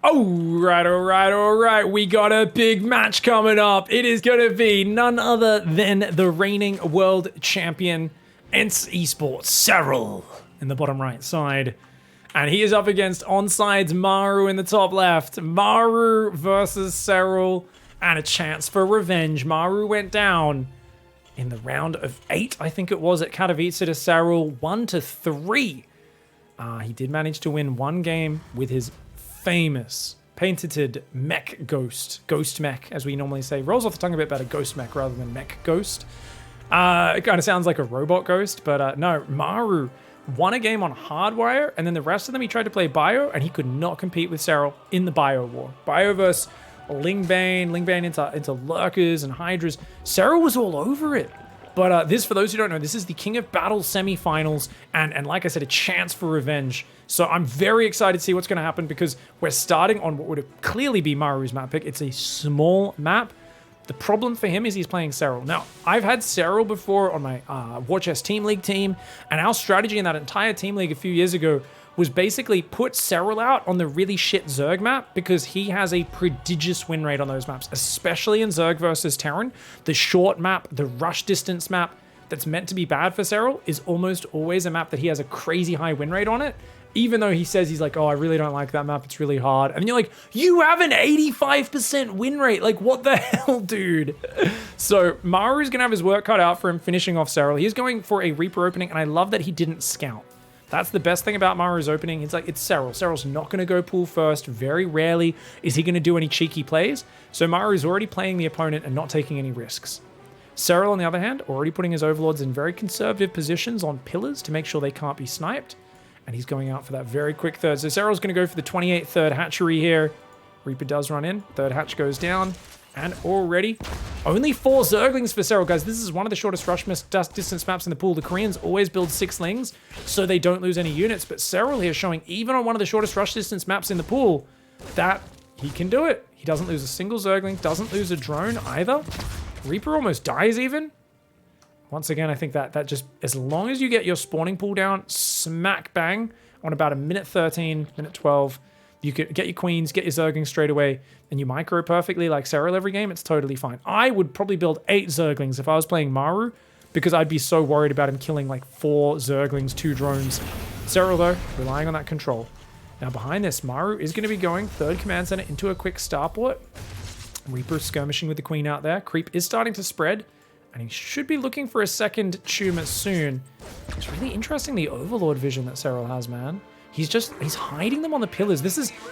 All right. We got a big match coming up. It is going to be none other than the reigning world champion ENCE Esports, SERRAL, in the bottom right side. And he is up against onsides MARU in the top left. MARU versus SERRAL, and a chance for revenge. MARU went down in the round of 8, I think it was, at Katowice to SERRAL, 1-3. He did manage to win one game with his famous patented mech ghost mech, as we normally say. Rolls off the tongue a bit better, ghost mech rather than mech ghost. It kind of sounds like a robot ghost, but no, MARU won a game on Hardwire, and then the rest of them he tried to play Bio, and he could not compete with SERRAL in the Bio war. Bio versus Lingbane into Lurkers and Hydras. SERRAL was all over it. But this, for those who don't know, this is the King of Battles semi-finals, and like I said, a chance for revenge. So I'm very excited to see what's going to happen, because we're starting on what would clearly be MARU's map pick. It's a small map. The problem for him is he's playing SERRAL. Now, I've had SERRAL before on my War Chest Team League team, and our strategy in that entire team league a few years ago was basically put SERRAL out on the really shit Zerg map, because he has a prodigious win rate on those maps, especially in Zerg versus Terran. The short map, the rush distance map that's meant to be bad for SERRAL is almost always a map that he has a crazy high win rate on it, even though he says he's like, oh, I really don't like that map, it's really hard. And you're like, you have an 85% win rate. Like, what the hell, dude? So MARU's gonna have his work cut out for him finishing off SERRAL. He's going for a Reaper opening, and I love that he didn't scout. That's the best thing about MARU's opening. It's like, it's SERRAL. SERRAL's not going to go pool first. Very rarely is he going to do any cheeky plays. So MARU's already playing the opponent and not taking any risks. SERRAL, on the other hand, already putting his overlords in very conservative positions on pillars to make sure they can't be sniped. And he's going out for that very quick third. So SERRAL's going to go for the 28th third hatchery here. Reaper does run in. Third hatch goes down. And already, only 4 Zerglings for SERRAL, guys. This is one of the shortest rush distance maps in the pool. The Koreans always build 6-lings, so they don't lose any units. But SERRAL here showing, even on one of the shortest rush distance maps in the pool, that he can do it. He doesn't lose a single Zergling, doesn't lose a drone either. Reaper almost dies even. Once again, I think that just, as long as you get your spawning pool down, smack bang, on about a minute 13, minute 12, you could get your queens, get your Zerglings straight away, and you micro perfectly like SERRAL every game, it's totally fine. I would probably build 8 Zerglings if I was playing MARU, because I'd be so worried about him killing like 4 Zerglings, 2 drones. SERRAL, though, relying on that control. Now behind this, MARU is going to be going third command center into a quick starport. Reaper skirmishing with the queen out there. Creep is starting to spread, and he should be looking for a second tumor soon. It's really interesting, the overlord vision that SERRAL has, man. He's hiding them on the pillars.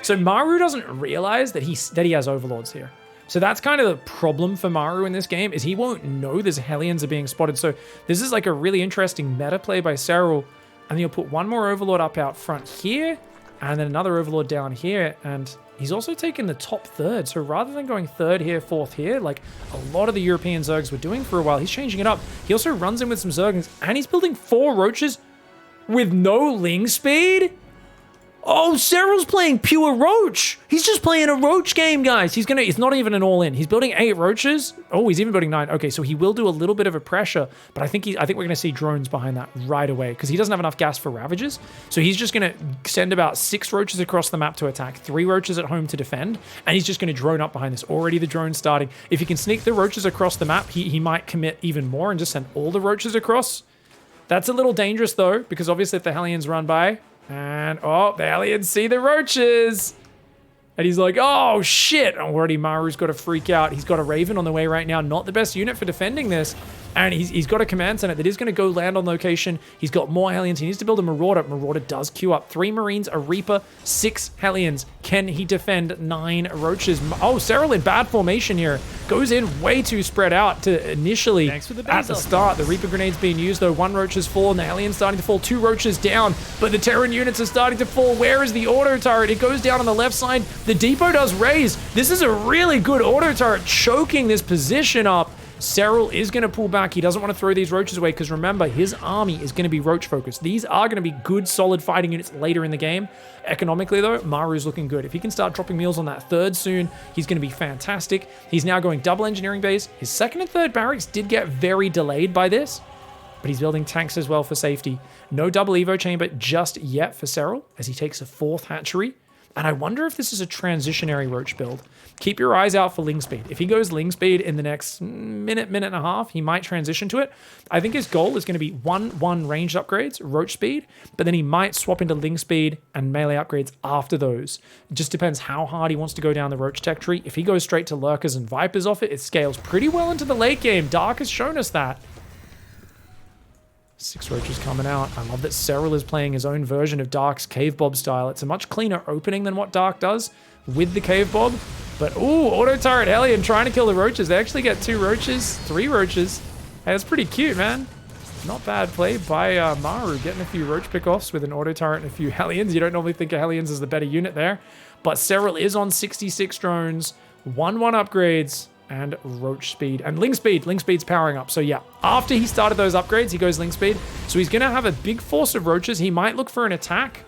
So MARU doesn't realize that he has overlords here. So that's kind of the problem for MARU in this game, is he won't know there's Hellions are being spotted. So this is like a really interesting meta play by SERRAL. And you'll put one more overlord up out front here, and then another overlord down here. And he's also taken the top third. So rather than going third here, fourth here, like a lot of the European Zergs were doing for a while, he's changing it up. He also runs in with some Zerglings, and he's building 4 Roaches with no Ling speed. Oh, SERRAL's playing pure Roach. He's just playing a Roach game, guys. He's not even an all-in. He's building 8 Roaches. Oh, he's even building 9. Okay, so he will do a little bit of a pressure, but I think we're going to see drones behind that right away, because he doesn't have enough gas for Ravagers. So he's just going to send about 6 Roaches across the map to attack, 3 Roaches at home to defend, and he's just going to drone up behind this. Already the drone starting. If he can sneak the Roaches across the map, he might commit even more and just send all the Roaches across. That's a little dangerous, though, because obviously if the Hellions run by, and, oh, the Hellions see the Roaches. And he's like, oh, shit. Already MARU's got to freak out. He's got a Raven on the way right now. Not the best unit for defending this. And he's got a command center that is going to go land on location. He's got more Hellions. He needs to build a Marauder. Marauder does queue up 3 Marines, a Reaper, 6 Hellions. Can he defend 9 Roaches? Oh, SERRAL in bad formation here. Goes in way too spread out to initially at the start. The Reaper grenade's being used, though. 1 Roach has fallen. The Hellions starting to fall. 2 Roaches down. But the Terran units are starting to fall. Where is the auto turret? It goes down on the left side. The depot does raise. This is a really good auto turret, choking this position up. SERRAL is going to pull back. He doesn't want to throw these Roaches away, because remember, his army is going to be Roach focused. These are going to be good, solid fighting units later in the game. Economically, though, MARU's looking good. If he can start dropping meals on that third soon, he's going to be fantastic. He's now going double engineering base. His second and third barracks did get very delayed by this, but he's building tanks as well for safety. No double Evo chamber just yet for SERRAL, as he takes a 4th hatchery. And I wonder if this is a transitionary Roach build. Keep your eyes out for Ling Speed. If he goes Ling Speed in the next minute and a half, he might transition to it. I think his goal is going to be 1-1 ranged upgrades, Roach Speed, but then he might swap into Ling Speed and melee upgrades after those. It just depends how hard he wants to go down the Roach tech tree. If he goes straight to Lurkers and Vipers off it, it scales pretty well into the late game. Dark has shown us that. 6 Roaches coming out. I love that SERRAL is playing his own version of Dark's Cave Bob style. It's a much cleaner opening than what Dark does with the Cave Bob. But, ooh, Auto Turret Hellion trying to kill the Roaches. They actually get 2 Roaches, 3 Roaches. Hey, that's pretty cute, man. Not bad play by MARU, getting a few Roach pickoffs with an Auto Turret and a few Hellions. You don't normally think of Hellions as the better unit there. But SERRAL is on 66 drones, 1-1 upgrades, and Roach Speed. And Ling Speed. Ling Speed's powering up. So yeah, after he started those upgrades, he goes Ling Speed. So he's going to have a big force of Roaches. He might look for an attack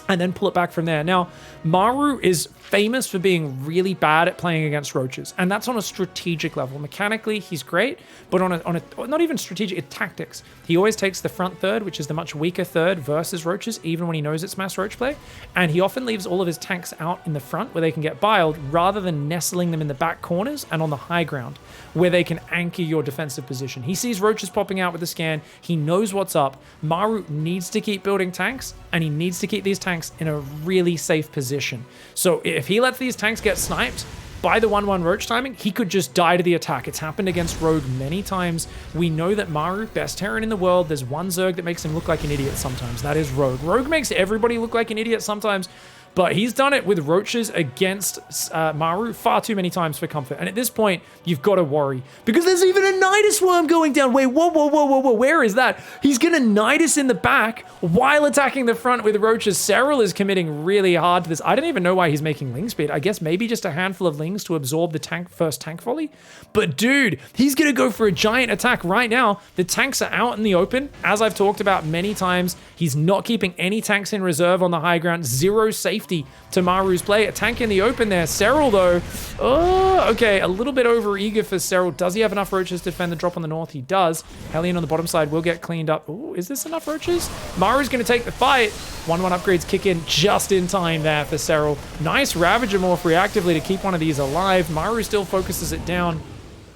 and then pull it back from there. Now, MARU is famous for being really bad at playing against Roaches, and that's on a strategic level. Mechanically, he's great, but on a not even strategic, tactics. He always takes the front third, which is the much weaker third versus Roaches, even when he knows it's mass Roach play, and he often leaves all of his tanks out in the front where they can get biled, rather than nestling them in the back corners and on the high ground, where they can anchor your defensive position. He sees Roaches popping out with the scan, he knows what's up. MARU needs to keep building tanks, and he needs to keep these tanks in a really safe position. So if he lets these tanks get sniped by the 1-1 Roach timing, he could just die to the attack. It's happened against Rogue many times. We know that MARU, best Terran in the world, there's one Zerg that makes him look like an idiot sometimes. That is Rogue. Rogue makes everybody look like an idiot sometimes, but he's done it with Roaches against MARU far too many times for comfort. And at this point, you've got to worry, because there's even a Nidus Worm going down. Wait, whoa, where is that? He's going to Nidus in the back while attacking the front with Roaches. SERRAL is committing really hard to this. I don't even know why he's making Ling Speed. I guess maybe just a handful of Lings to absorb the first tank volley. But dude, he's going to go for a giant attack right now. The tanks are out in the open. As I've talked about many times, he's not keeping any tanks in reserve on the high ground. Zero safety to MARU's play. A tank in the open there. SERRAL though, oh, okay, a little bit over eager for SERRAL. Does he have enough Roaches to defend the drop on the north? He does. Hellion on the bottom side will get cleaned up. Ooh, is this enough Roaches? MARU's going to take the fight. 1-1 upgrades kick in just in time there for SERRAL. Nice Ravager morph reactively to keep one of these alive. MARU still focuses it down.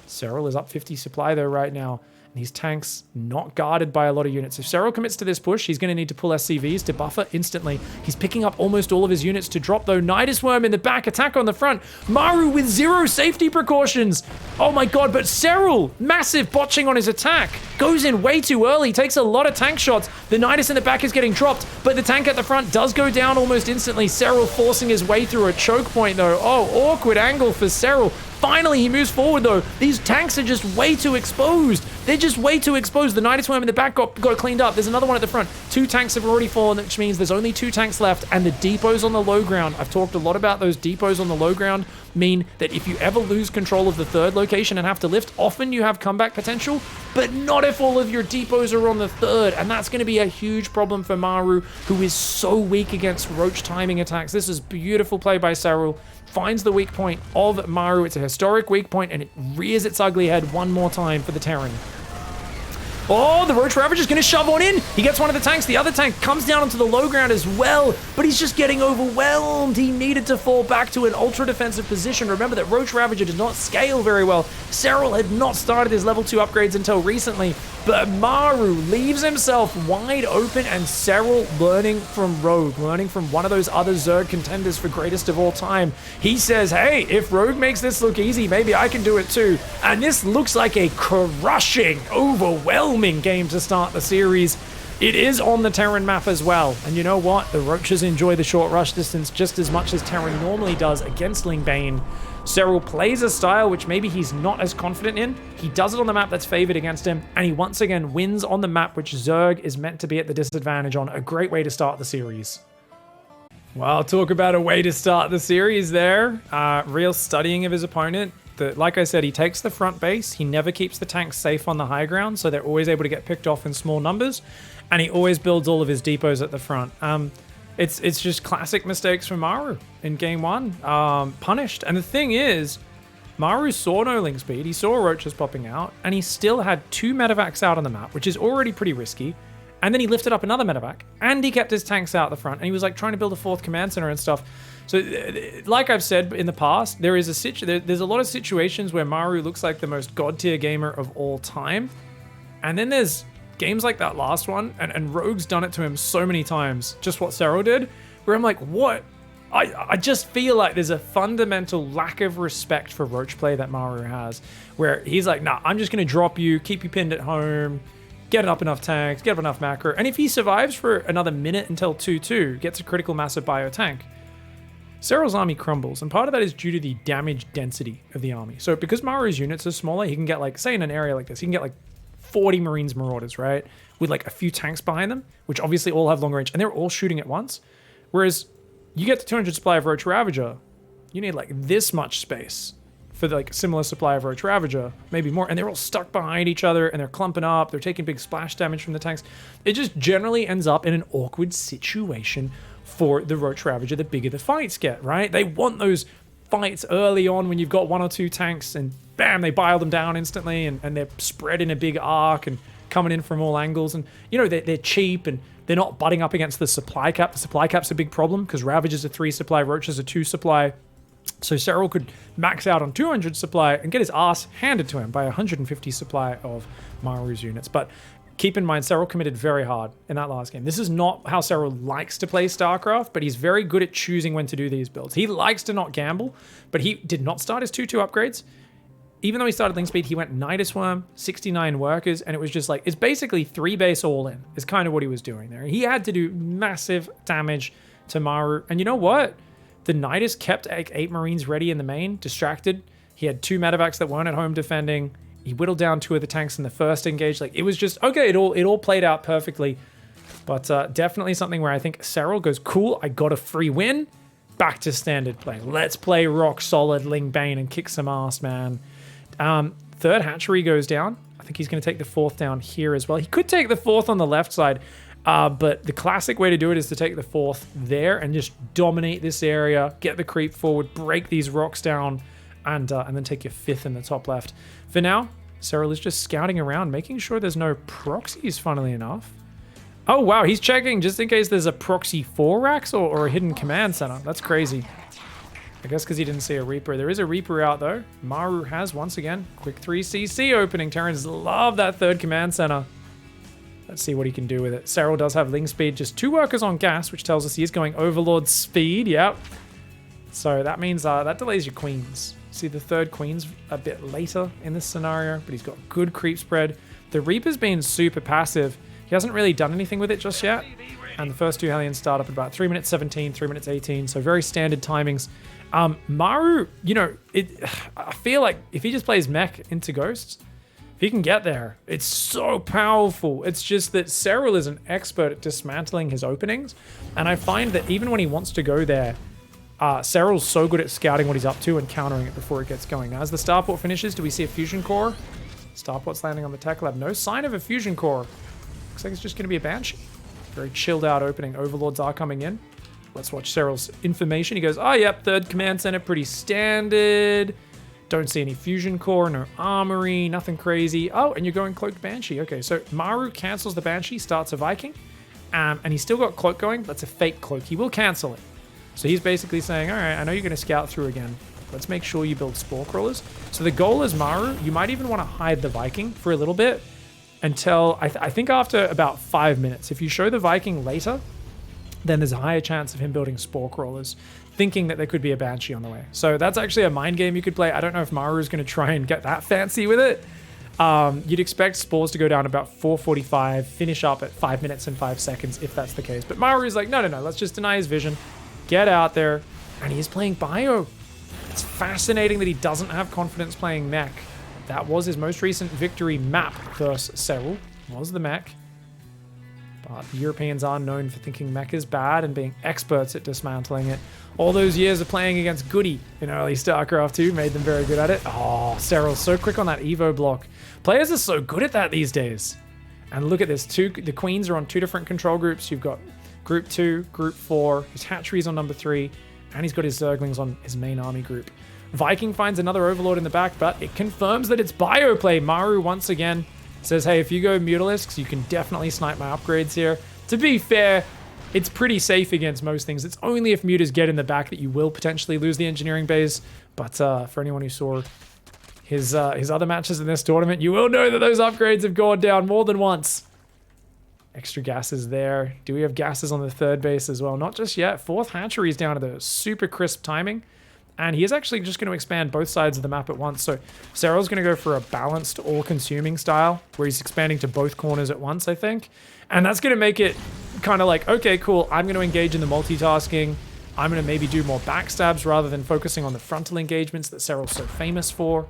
SERRAL is up 50 supply though right now. These tanks not guarded by a lot of units. If SERRAL commits to this push, he's going to need to pull SCVs to buffer instantly. He's picking up almost all of his units to drop though. Nidus Worm in the back, attack on the front. MARU with 0 safety precautions. Oh my god, but SERRAL, massive botching on his attack. Goes in way too early, takes a lot of tank shots. The Nidus in the back is getting dropped, but the tank at the front does go down almost instantly. SERRAL forcing his way through a choke point though. Oh, awkward angle for SERRAL. Finally, he moves forward, though. These tanks are just way too exposed. They're just way too exposed. The Nidus Worm in the back got cleaned up. There's another one at the front. 2 tanks have already fallen, which means there's only 2 tanks left, and the depots on the low ground. I've talked a lot about those depots on the low ground mean that if you ever lose control of the third location and have to lift, often you have comeback potential, but not if all of your depots are on the third, and that's going to be a huge problem for MARU, who is so weak against Roach timing attacks. This is beautiful play by SERRAL. Finds the weak point of MARU. It's a historic weak point, and it rears its ugly head one more time for the Terran. Oh, the Roach Ravager's going to shove on in. He gets one of the tanks. The other tank comes down onto the low ground as well, but he's just getting overwhelmed. He needed to fall back to an ultra defensive position. Remember that Roach Ravager does not scale very well. SERRAL had not started his level 2 upgrades until recently, but MARU leaves himself wide open, and SERRAL learning from Rogue, learning from one of those other Zerg contenders for greatest of all time. He says, hey, if Rogue makes this look easy, maybe I can do it too. And this looks like a crushing, overwhelming game to start the series. It is on the Terran map as well. And you know what? The Roaches enjoy the short rush distance just as much as Terran normally does against Lingbane. SERRAL plays a style which maybe he's not as confident in. He does it on the map that's favored against him, and he once again wins on the map which Zerg is meant to be at the disadvantage on. A great way to start the series. Well, talk about a way to start the series there. Real studying of his opponent. Like I said, he takes the front base. He never keeps the tanks safe on the high ground, so they're always able to get picked off in small numbers. And he always builds all of his depots at the front. It's just classic mistakes from MARU in game 1. Punished. And the thing is, MARU saw no Ling Speed. He saw Roaches popping out, and he still had 2 medevacs out on the map, which is already pretty risky. And then he lifted up another medevac, and he kept his tanks out the front, and he was like trying to build a 4th command center and stuff. So, like I've said in the past, there's a lot of situations where Maru looks like the most god tier gamer of all time, and then there's games like that last one, and Rogue's done it to him so many times, just what SERRAL did, where I'm like, what? I just feel like there's a fundamental lack of respect for roach play that Maru has, where he's like, nah, I'm just going to drop you, keep you pinned at home, get up enough tanks, get up enough macro, and if he survives for another minute until 2-2, gets a critical massive bio tank, SERRAL's army crumbles, and part of that is due to the damage density of the army. So because Maru's units are smaller, he can get like, say in an area like this, he can get like 40 Marines Marauders, right? With like a few tanks behind them, which obviously all have long range, and they're all shooting at once. Whereas you get to 200 supply of Roach Ravager, you need like this much space for like similar supply of Roach Ravager, maybe more, and they're all stuck behind each other, and they're clumping up, they're taking big splash damage from the tanks. It just generally ends up in an awkward situation for the Roach Ravager the bigger the fights get, right? They want those fights early on when you've got 1 or 2 tanks, and bam, they bile them down instantly, and they're spread in a big arc and coming in from all angles, and you know, they're cheap, and they're not butting up against the supply cap. The supply cap's a big problem, because Ravager's a 3 supply, Roach's a 2 supply. So SERRAL could max out on 200 supply and get his ass handed to him by 150 supply of Maru's units. But keep in mind, SERRAL committed very hard in that last game. This is not how SERRAL likes to play StarCraft, but he's very good at choosing when to do these builds. He likes to not gamble, but he did not start his 2-2 upgrades. Even though he started Link Speed, he went Nidus Worm, 69 workers, and it was just like, it's basically 3 base all in, is kind of what he was doing there. He had to do massive damage to Maru, and you know what? The Nidus kept 8 Marines ready in the main, distracted. He had 2 medevacs that weren't at home defending. He whittled down 2 of the tanks in the first engage. Like, it was just, okay, it all played out perfectly. But definitely something where I think SERRAL goes, cool, I got a free win. Back to standard play. Let's play rock solid Ling Bane and kick some ass, man. 3rd hatchery goes down. I think he's going to take the 4th down here as well. He could take the 4th on the left side, but the classic way to do it is to take the 4th there and just dominate this area, get the creep forward, break these rocks down, and then take your 5th in the top left. For now, SERRAL is just scouting around, making sure there's no proxies, funnily enough. Oh, wow, he's checking just in case there's a proxy 4 racks or a hidden command center. That's crazy. I guess because he didn't see a Reaper. There is a Reaper out, though. Maru has, once again, quick 3 CC opening. Terrans love that 3rd command center. Let's see what he can do with it. SERRAL does have Ling Speed, just 2 workers on gas, which tells us he is going Overlord speed. Yep. So that means that delays your Queens. See, the 3rd Queen's a bit later in this scenario, but he's got good creep spread. The Reaper's been super passive. He hasn't really done anything with it just yet. And the first 2 Hellions start up at about 3 minutes 17, 3 minutes 18, so very standard timings. Maru, you know, I feel like if he just plays mech into Ghosts, if he can get there, it's so powerful. It's just that SERRAL is an expert at dismantling his openings, and I find that even when he wants to go there, SERRAL's so good at scouting what he's up to and countering it before it gets going. Now, as the starport finishes, do we see a fusion core? Starport's landing on the tech lab. No sign of a fusion core. Looks like it's just going to be a Banshee. Very chilled out opening. Overlords are coming in. Let's watch SERRAL's information. He goes, oh, yep, 3rd command center, pretty standard. Don't see any fusion core, no armory, nothing crazy. Oh, and you're going cloaked Banshee. Okay, so Maru cancels the Banshee, starts a Viking, and he's still got cloak going. That's a fake cloak. He will cancel it. So he's basically saying, all right, I know you're going to scout through again. Let's make sure you build Spore Crawlers. So the goal is Maru, you might even want to hide the Viking for a little bit until, I think after about 5 minutes. If you show the Viking later, then there's a higher chance of him building Spore Crawlers, thinking that there could be a Banshee on the way. So that's actually a mind game you could play. I don't know if Maru is going to try and get that fancy with it. You'd expect Spores to go down about 4:45, finish up at 5 minutes and 5 seconds if that's the case. But Maru is like, no, let's just deny his vision, get out there, and he's playing Bio. It's fascinating that he doesn't have confidence playing mech. That was his most recent victory map versus SERRAL, was the mech. But the Europeans are known for thinking mech is bad and being experts at dismantling it. All those years of playing against Goody in early StarCraft 2 made them very good at it. Oh, SERRAL's so quick on that Evo block. Players are so good at that these days. And look at this, the Queens are on 2 different control groups. You've got Group 2, Group 4, his hatcheries on number 3, and he's got his Zerglings on his main army group. Viking finds another Overlord in the back, but it confirms that it's Bio play. Maru once again says, hey, if you go Mutalisks, you can definitely snipe my upgrades here. To be fair, it's pretty safe against most things. It's only if mutas get in the back that you will potentially lose the engineering base. But for anyone who saw his other matches in this tournament, you will know that those upgrades have gone down more than once. Extra gases there. Do we have gases on the third base as well? Not just yet. Fourth hatchery is down to the super crisp timing. And he is actually just going to expand both sides of the map at once. So SERRAL's going to go for a balanced, all-consuming style, where he's expanding to both corners at once, I think. And that's going to make it kind of like, okay, cool, I'm going to engage in the multitasking. I'm going to maybe do more backstabs rather than focusing on the frontal engagements that SERRAL's so famous for.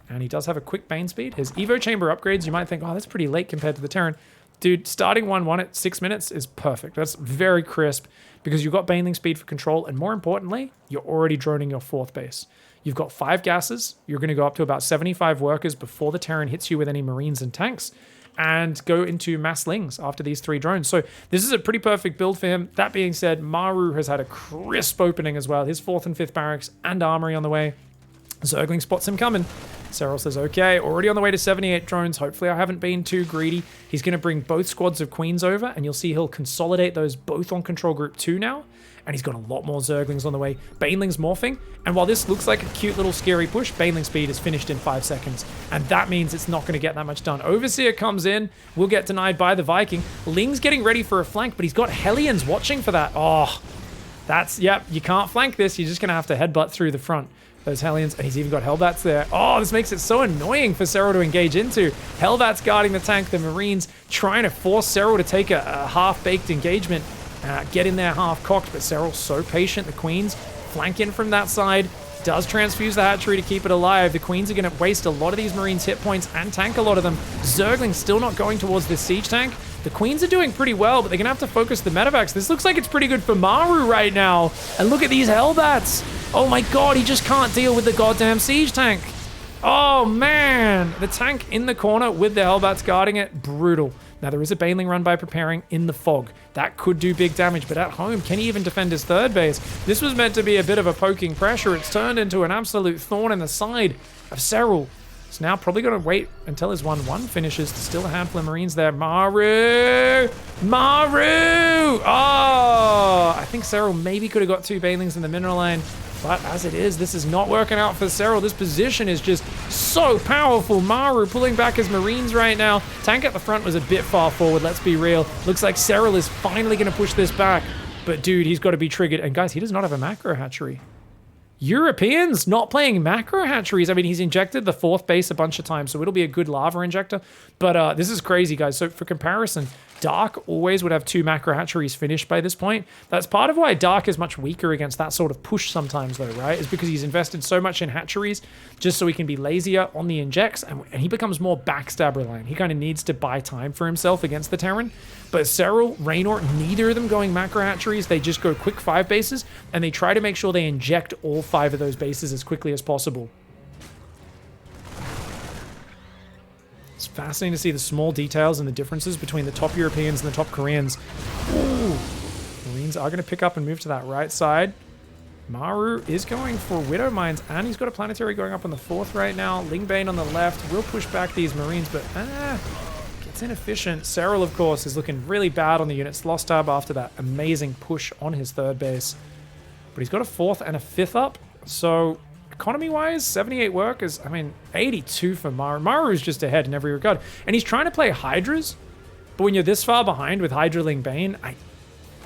And he does have a quick Bane speed. His Evo Chamber upgrades, you might think, oh, that's pretty late compared to the Terran. Dude, starting 1-1 at 6 minutes is perfect. That's very crisp because you've got Baneling speed for control, and more importantly, you're already droning your fourth base. You've got 5 gases. You're going to go up to about 75 workers before the Terran hits you with any Marines and tanks, and go into mass lings after these 3 drones. So this is a pretty perfect build for him. That being said, MARU has had a crisp opening as well. His 4th and 5th barracks and armory on the way. Zergling spots him coming. SERRAL says, okay, already on the way to 78 drones. Hopefully I haven't been too greedy. He's going to bring both squads of queens over, and you'll see he'll consolidate those both on control group 2 now. And he's got a lot more Zerglings on the way. Baneling's morphing. And while this looks like a cute little scary push, Baneling speed is finished in 5 seconds. And that means it's not going to get that much done. Overseer comes in. Will get denied by the Viking. Ling's getting ready for a flank, but he's got Hellions watching for that. Oh, that's, yep, you can't flank this. You're just going to have to headbutt through the front. Those Hellions, and he's even got Hellbats there. Oh, this makes it so annoying for SERRAL to engage into. Hellbats guarding the tank, the Marines trying to force SERRAL to take a half-baked engagement, get in there half-cocked, but SERRAL's so patient. The Queens flank in from that side, does transfuse the hatchery to keep it alive. The Queens are going to waste a lot of these Marines' hit points and tank a lot of them. Zergling's still not going towards this siege tank. The Queens are doing pretty well, but they're going to have to focus the medevacs. This looks like it's pretty good for MARU right now. And look at these Hellbats. Oh my god, he just can't deal with the goddamn siege tank. Oh man, the tank in the corner with the Hellbats guarding it, brutal. Now there is a Baneling run by preparing in the fog. That could do big damage, but at home, can he even defend his third base? This was meant to be a bit of a poking pressure. It's turned into an absolute thorn in the side of SERRAL. It's now probably going to wait until his 1-1 finishes. There's still a handful of Marines there. MARU! MARU! Oh! I think SERRAL maybe could have got 2 Banelings in the mineral line. But as it is, this is not working out for SERRAL. This position is just so powerful. MARU pulling back his Marines right now. Tank at the front was a bit far forward, let's be real. Looks like SERRAL is finally going to push this back. But dude, he's got to be triggered. And guys, he does not have a macro hatchery. Europeans not playing macro hatcheries. I mean, he's injected the 4th base a bunch of times, so it'll be a good lava injector. But this is crazy, guys. So for comparison, Dark always would have 2 macro hatcheries finished by this point. That's part of why Dark is much weaker against that sort of push sometimes, though, right? Is because he's invested so much in hatcheries just so he can be lazier on the injects, and he becomes more backstab reliant. He kind of needs to buy time for himself against the Terran. But SERRAL, Raynor, neither of them going macro hatcheries. They just go quick 5 bases, and they try to make sure they inject all 5 of those bases as quickly as possible. It's fascinating to see the small details and the differences between the top Europeans and the top Koreans. Ooh. Marines are going to pick up and move to that right side. MARU is going for Widow Mines, and he's got a planetary going up on the 4th right now. Lingbane on the left will push back these Marines, but gets inefficient. SERRAL, of course, is looking really bad on the units. Lost tab after that amazing push on his 3rd base. But he's got a 4th and a 5th up, so economy-wise, 78 workers. I mean, 82 for MARU. MARU is just ahead in every regard. And he's trying to play Hydras, but when you're this far behind with Hydra Ling Bane, I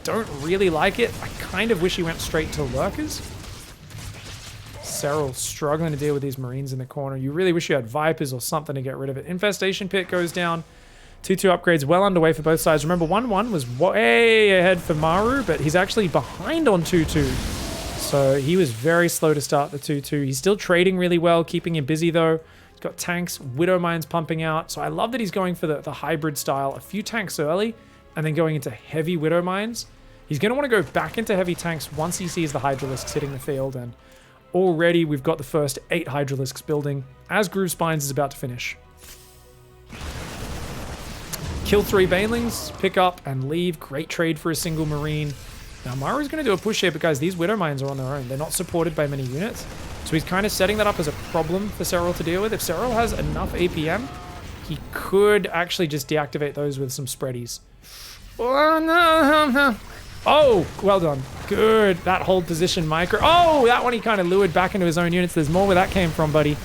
don't really like it. I kind of wish he went straight to Lurkers. SERRAL struggling to deal with these Marines in the corner. You really wish you had Vipers or something to get rid of it. Infestation Pit goes down. 2-2 upgrades well underway for both sides. Remember, 1-1 was way ahead for MARU, but he's actually behind on 2-2. So he was very slow to start the 2-2. He's still trading really well, keeping him busy though. He's got tanks, Widow Mines pumping out. So I love that he's going for the hybrid style. A few tanks early, and then going into heavy Widow Mines. He's going to want to go back into heavy tanks once he sees the Hydralisks hitting the field. And already we've got the first 8 Hydralisks building as Groove Spines is about to finish. Kill 3 Banelings, pick up and leave. Great trade for a single Marine. Now, MARU's going to do a push here, but guys, these Widow Mines are on their own. They're not supported by many units. So he's kind of setting that up as a problem for SERRAL to deal with. If SERRAL has enough APM, he could actually just deactivate those with some spreadies. Oh, no. Oh, well done. Good. That hold position micro. Oh, that one he kind of lured back into his own units. There's more where that came from, buddy.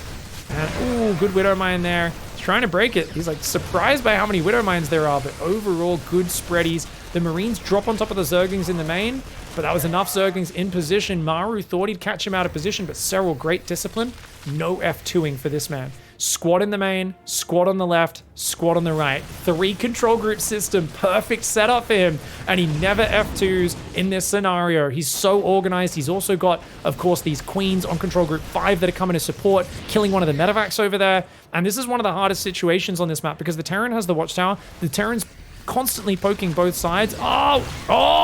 And, ooh, good Widow Mine there. He's trying to break it. He's like surprised by how many Widow Mines there are, but overall good spreadies. The Marines drop on top of the Zerglings in the main, but that was enough Zerglings in position. Maru thought he'd catch him out of position, but SERRAL, great discipline. No F2ing for this man. Squad in the main, squad on the left, squad on the right. 3 control group system, perfect setup for him. And he never F2s in this scenario. He's so organized. He's also got, of course, these queens on control group 5 that are coming to support, killing one of the medevacs over there. And this is one of the hardest situations on this map because the Terran has the watchtower. The Terran's constantly poking both sides. Oh,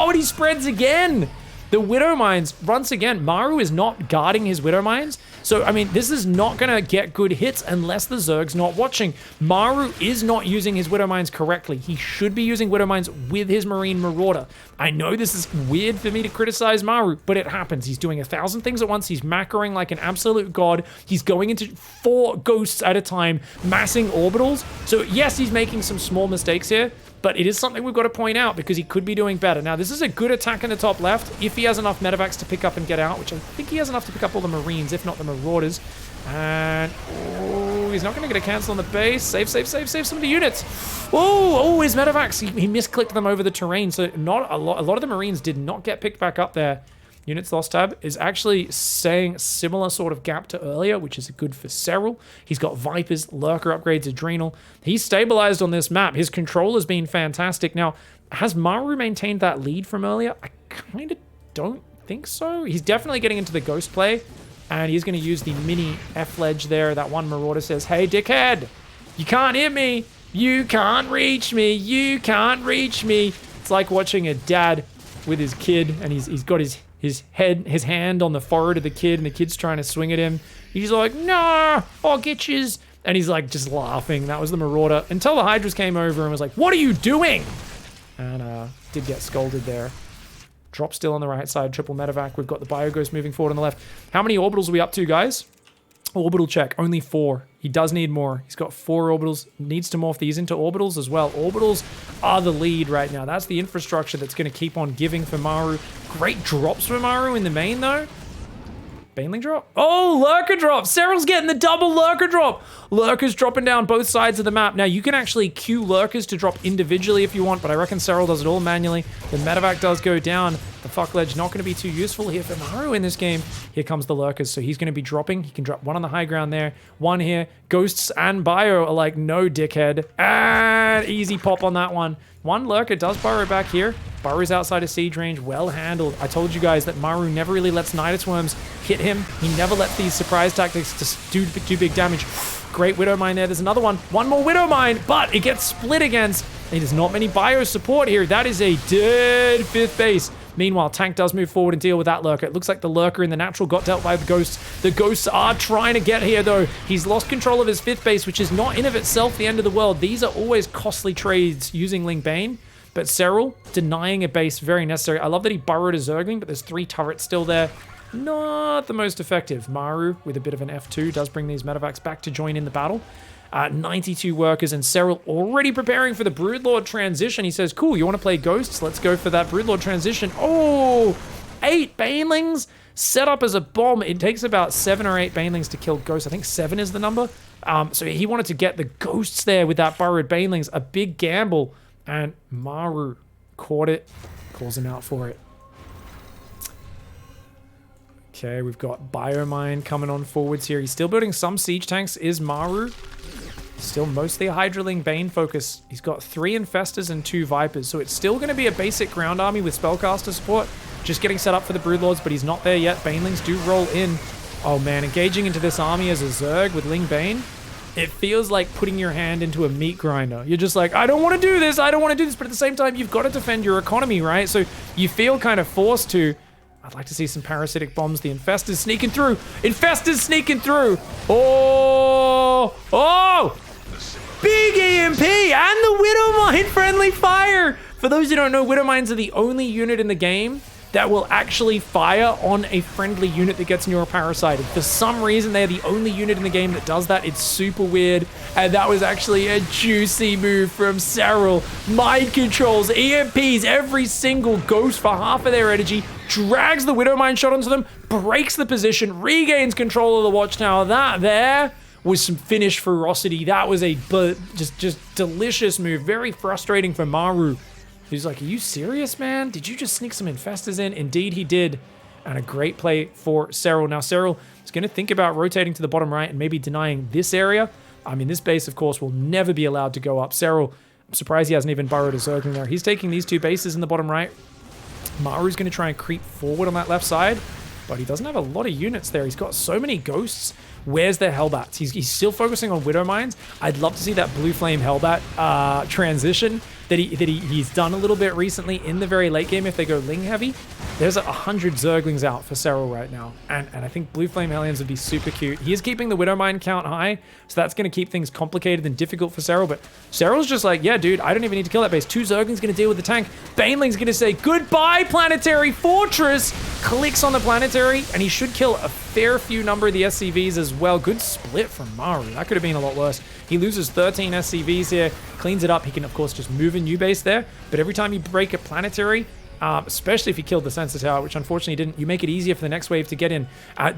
and he spreads again. The Widow Mines, once again, Maru is not guarding his Widow Mines. So, I mean, this is not going to get good hits unless the Zerg's not watching. Maru is not using his Widow Mines correctly. He should be using Widow Mines with his Marine Marauder. I know this is weird for me to criticize Maru, but it happens. He's doing 1,000 things at once. He's macroing like an absolute god. He's going into 4 ghosts at a time, massing orbitals. So, yes, he's making some small mistakes here, but it is something we've got to point out because he could be doing better. Now, this is a good attack in the top left if he has enough medevacs to pick up and get out, which I think he has enough to pick up all the Marines, if not the Marauders. And, oh, he's not going to get a cancel on the base. Save some of the units. Oh, his medevacs. He misclicked them over the terrain, so not a lot of the Marines did not get picked back up there. Units lost tab is actually saying similar sort of gap to earlier, which is good for SERRAL. He's got Vipers, Lurker upgrades, Adrenal. He's stabilized on this map. His control has been fantastic. Now, has Maru maintained that lead from earlier? I kind of don't think so. He's definitely getting into the ghost play, and he's going to use the mini F-ledge there. That one Marauder says, hey, dickhead, you can't hit me. You can't reach me. You can't reach me. It's like watching a dad with his kid, and he's got his hand on the forehead of the kid, and the kid's trying to swing at him. He's like, nah, I'll get yous. And he's like just laughing. That was the Marauder until the Hydras came over and was like, what are you doing? And did get scolded there. Drop still on the right side, triple medevac. We've got the Bioghost moving forward on the left. How many orbitals are we up to, guys? Orbital check, only 4. He does need more. He's got 4 orbitals. Needs to morph these into orbitals as well. Orbitals are the lead right now. That's the infrastructure that's going to keep on giving for Maru. Great drops for Maru in the main, though. Baneling drop? Oh, Lurker drop! SERRAL's getting the double Lurker drop! Lurkers dropping down both sides of the map. Now, you can actually queue Lurkers to drop individually if you want, but I reckon SERRAL does it all manually. The medevac does go down. The fuck ledge not going to be too useful here for Maru in this game. Here comes the Lurkers, so he's going to be dropping. He can drop 1 on the high ground there, 1 here. Ghosts and Bio are like, no, dickhead. And easy pop on that one. 1 Lurker does burrow back here. Burrows outside of siege range, well handled. I told you guys that Maru never really lets Nidus Worms hit him. He never lets these surprise tactics just do big damage. Great Widow Mine there. There's another one. 1 more Widow Mine, but it gets split against. There's not many Bio support here. That is a dead 5th base. Meanwhile, Tank does move forward and deal with that Lurker. It looks like the Lurker in the natural got dealt by the Ghosts. The Ghosts are trying to get here, though. He's lost control of his 5th base, which is not in of itself the end of the world. These are always costly trades using Ling Bane. But SERRAL denying a base, very necessary. I love that he burrowed a Zergling, but there's 3 turrets still there. Not the most effective. Maru, with a bit of an F2, does bring these medevacs back to join in the battle. 92 workers, and SERRAL already preparing for the Broodlord transition. He says, cool, you want to play Ghosts? Let's go for that Broodlord transition. Oh, 8 Banelings set up as a bomb. It takes about 7 or 8 Banelings to kill Ghosts. I think 7 is the number. So he wanted to get the Ghosts there with that burrowed Banelings. A big gamble. And Maru caught it, calls him out for it. Okay, we've got Biomine coming on forwards here. He's still building some siege tanks, is Maru. Still mostly a Hydraling Bane focus. He's got 3 Infestors and 2 Vipers, so it's still going to be a basic ground army with Spellcaster support. Just getting set up for the Broodlords, but he's not there yet. Banelings do roll in. Oh man, engaging into this army as a Zerg with Ling Bane. It feels like putting your hand into a meat grinder. You're just like, I don't want to do this, but at the same time, you've got to defend your economy, right? So you feel kind of forced to. I'd like to see some parasitic bombs. The Infestors sneaking through. Oh! Big EMP and the Widow Mine friendly fire. For those who don't know, Widow Mines are the only unit in the game that will actually fire on a friendly unit that gets neuroparasited. For some reason, they're the only unit in the game that does that. It's super weird. And that was actually a juicy move from SERRAL. Mind controls, EMPs, every single ghost for half of their energy, drags the Widowmine shot onto them, breaks the position, regains control of the Watchtower. That there was some finished ferocity. That was a just delicious move. Very frustrating for MARU. He's like, are you serious, man? Did you just sneak some infestors in? Indeed, he did. And a great play for SERRAL. Now, SERRAL is going to think about rotating to the bottom right and maybe denying this area. I mean, this base, of course, will never be allowed to go up. SERRAL, I'm surprised he hasn't even burrowed a Zergling there. He's taking these two bases in the bottom right. Maru's going to try and creep forward on that left side, but he doesn't have a lot of units there. He's got so many ghosts. Where's their Hellbats? He's still focusing on Widow Mines. I'd love to see that Blue Flame Hellbat transition that he's done a little bit recently in the very late game if they go Ling heavy. There's 100 Zerglings out for SERRAL right now, and I think Blue Flame Hellions would be super cute. He is keeping the Widow Mine count high, so that's going to keep things complicated and difficult for SERRAL, but SERRAL's just like, yeah, dude, I don't even need to kill that base. 2 Zerglings going to deal with the tank. Baneling's going to say, goodbye, Planetary Fortress! Clicks on the Planetary, and he should kill a fair few number of the SCVs as well. Good split from Maru. That could have been a lot worse. He loses 13 SCVs here, cleans it up. He can, of course, just move a new base there, but every time you break a Planetary, especially if you killed the sensor tower, which unfortunately didn't, you make it easier for the next wave to get in.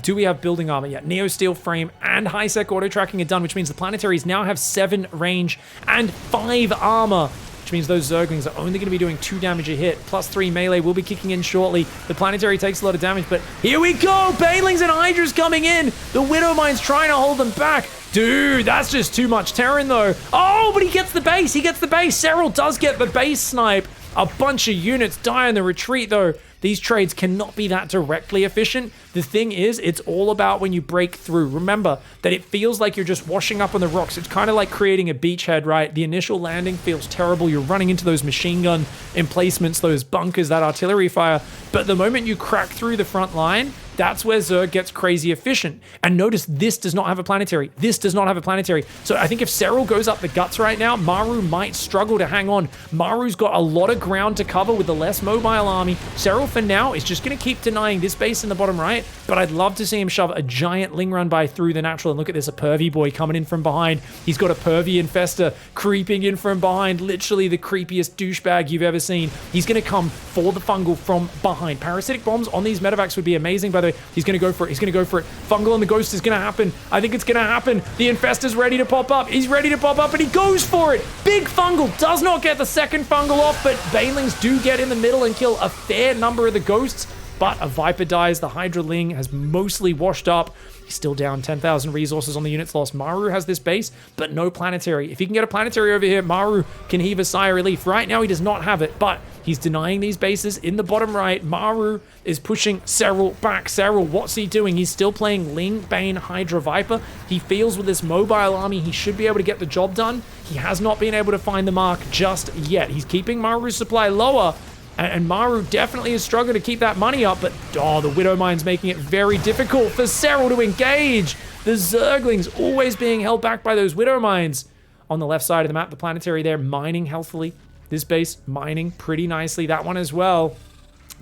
Do we have building armor yet? Neo Steel Frame and High Sec auto tracking are done, which means the Planetaries now have 7 range and 5 armor, which means those Zerglings are only going to be doing 2 damage a hit. Plus 3 melee will be kicking in shortly. The Planetary takes a lot of damage, but here we go! Banelings and Hydras coming in! The Widowmine's trying to hold them back. Dude, that's just too much Terran though. Oh, but he gets the base! He gets the base! SERRAL does get the base snipe. A bunch of units die in the retreat though. These trades cannot be that directly efficient. The thing is, it's all about when you break through. Remember that it feels like you're just washing up on the rocks. It's kind of like creating a beachhead, right? The initial landing feels terrible. You're running into those machine gun emplacements, those bunkers, that artillery fire. But the moment you crack through the front line, that's where Zerg gets crazy efficient. And notice this does not have a Planetary. This does not have a Planetary. So I think if SERRAL goes up the guts right now, Maru might struggle to hang on. Maru's got a lot of ground to cover with the less mobile army. SERRAL for now is just going to keep denying this base in the bottom right, but I'd love to see him shove a giant Ling run by through the natural. And look at this, a Pervy boy coming in from behind. He's got a Pervy Infestor creeping in from behind. Literally the creepiest douchebag you've ever seen. He's going to come for the Fungal from behind. Parasitic bombs on these medevacs would be amazing, by the way. He's going to go for it. He's going to go for it. Fungal on the Ghost is going to happen. I think it's going to happen. The Infestor's ready to pop up. He's ready to pop up, and he goes for it. Big Fungal does not get the second Fungal off, but Banelings do get in the middle and kill a fair number of the Ghosts. But a Viper dies. The Hydra Ling has mostly washed up. He's still down 10,000 resources on the units lost. Maru has this base, but no Planetary. If he can get a Planetary over here, Maru can heave a sigh of relief. Right now, he does not have it, but he's denying these bases in the bottom right. Maru is pushing SERRAL back. SERRAL, what's he doing? He's still playing Ling, Bane, Hydra, Viper. He feels with this mobile army, he should be able to get the job done. He has not been able to find the mark just yet. He's keeping Maru's supply lower, and Maru definitely is struggling to keep that money up, but the Widow Mine's making it very difficult for SERRAL to engage. The Zerglings always being held back by those Widow Mines. On the left side of the map, the Planetary there mining healthily. This base mining pretty nicely. That one as well.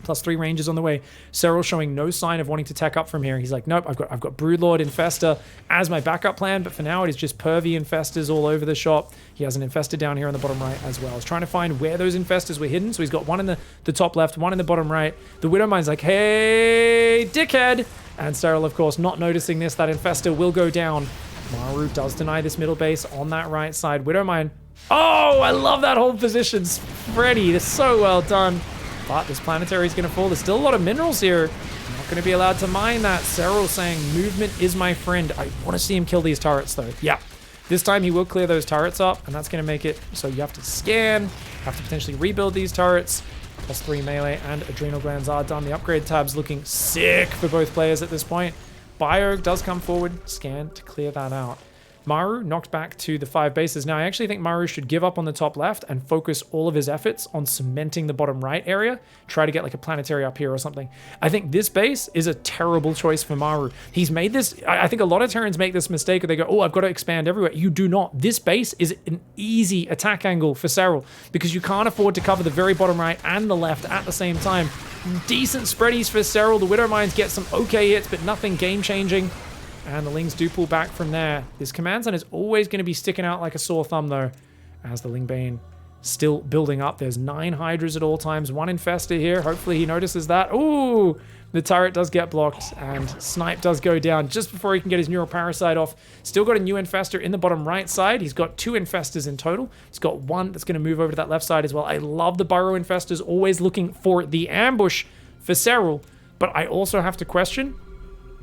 Plus 3 ranges on the way. SERRAL showing no sign of wanting to tech up from here. He's like, nope, I've got Broodlord Infestor as my backup plan, but for now it is just Pervy Infestors all over the shop. He has an Infestor down here on the bottom right as well. He's trying to find where those Infestors were hidden, so he's got one in the top left, one in the bottom right. The Widowmine's like, hey, dickhead! And SERRAL, of course, not noticing this. That Infestor will go down. Maru does deny this middle base on that right side. Widowmine. Oh, I love that whole position. Freddy, that's so well done. But this Planetary is going to fall. There's still a lot of minerals here. I'm not going to be allowed to mine that. SERRAL saying, movement is my friend. I want to see him kill these turrets, though. Yeah. This time he will clear those turrets up, and that's going to make it so you have to scan, have to potentially rebuild these turrets. Plus 3 melee and adrenal glands are done. The upgrade tab's looking sick for both players at this point. Bio does come forward. Scan to clear that out. Maru knocked back to the 5 bases. Now, I actually think Maru should give up on the top left and focus all of his efforts on cementing the bottom right area. Try to get like a Planetary up here or something. I think this base is a terrible choice for Maru. He's made this, I think a lot of Terrans make this mistake where they go, oh, I've got to expand everywhere. You do not. This base is an easy attack angle for SERRAL because you can't afford to cover the very bottom right and the left at the same time. decent spreadies for SERRAL. The Widow Mines get some okay hits, but nothing game-changing. And the Lings do pull back from there. This command center is always going to be sticking out like a sore thumb, though, as the Lingbane still building up. There's 9 Hydras at all times, 1 Infestor here. Hopefully he notices that. Ooh, the turret does get blocked, and Snipe does go down just before he can get his Neural Parasite off. Still got a new Infestor in the bottom right side. He's got 2 Infestors in total. He's got 1 that's going to move over to that left side as well. I love the Burrow Infestors, always looking for the ambush for SERRAL, but I also have to question,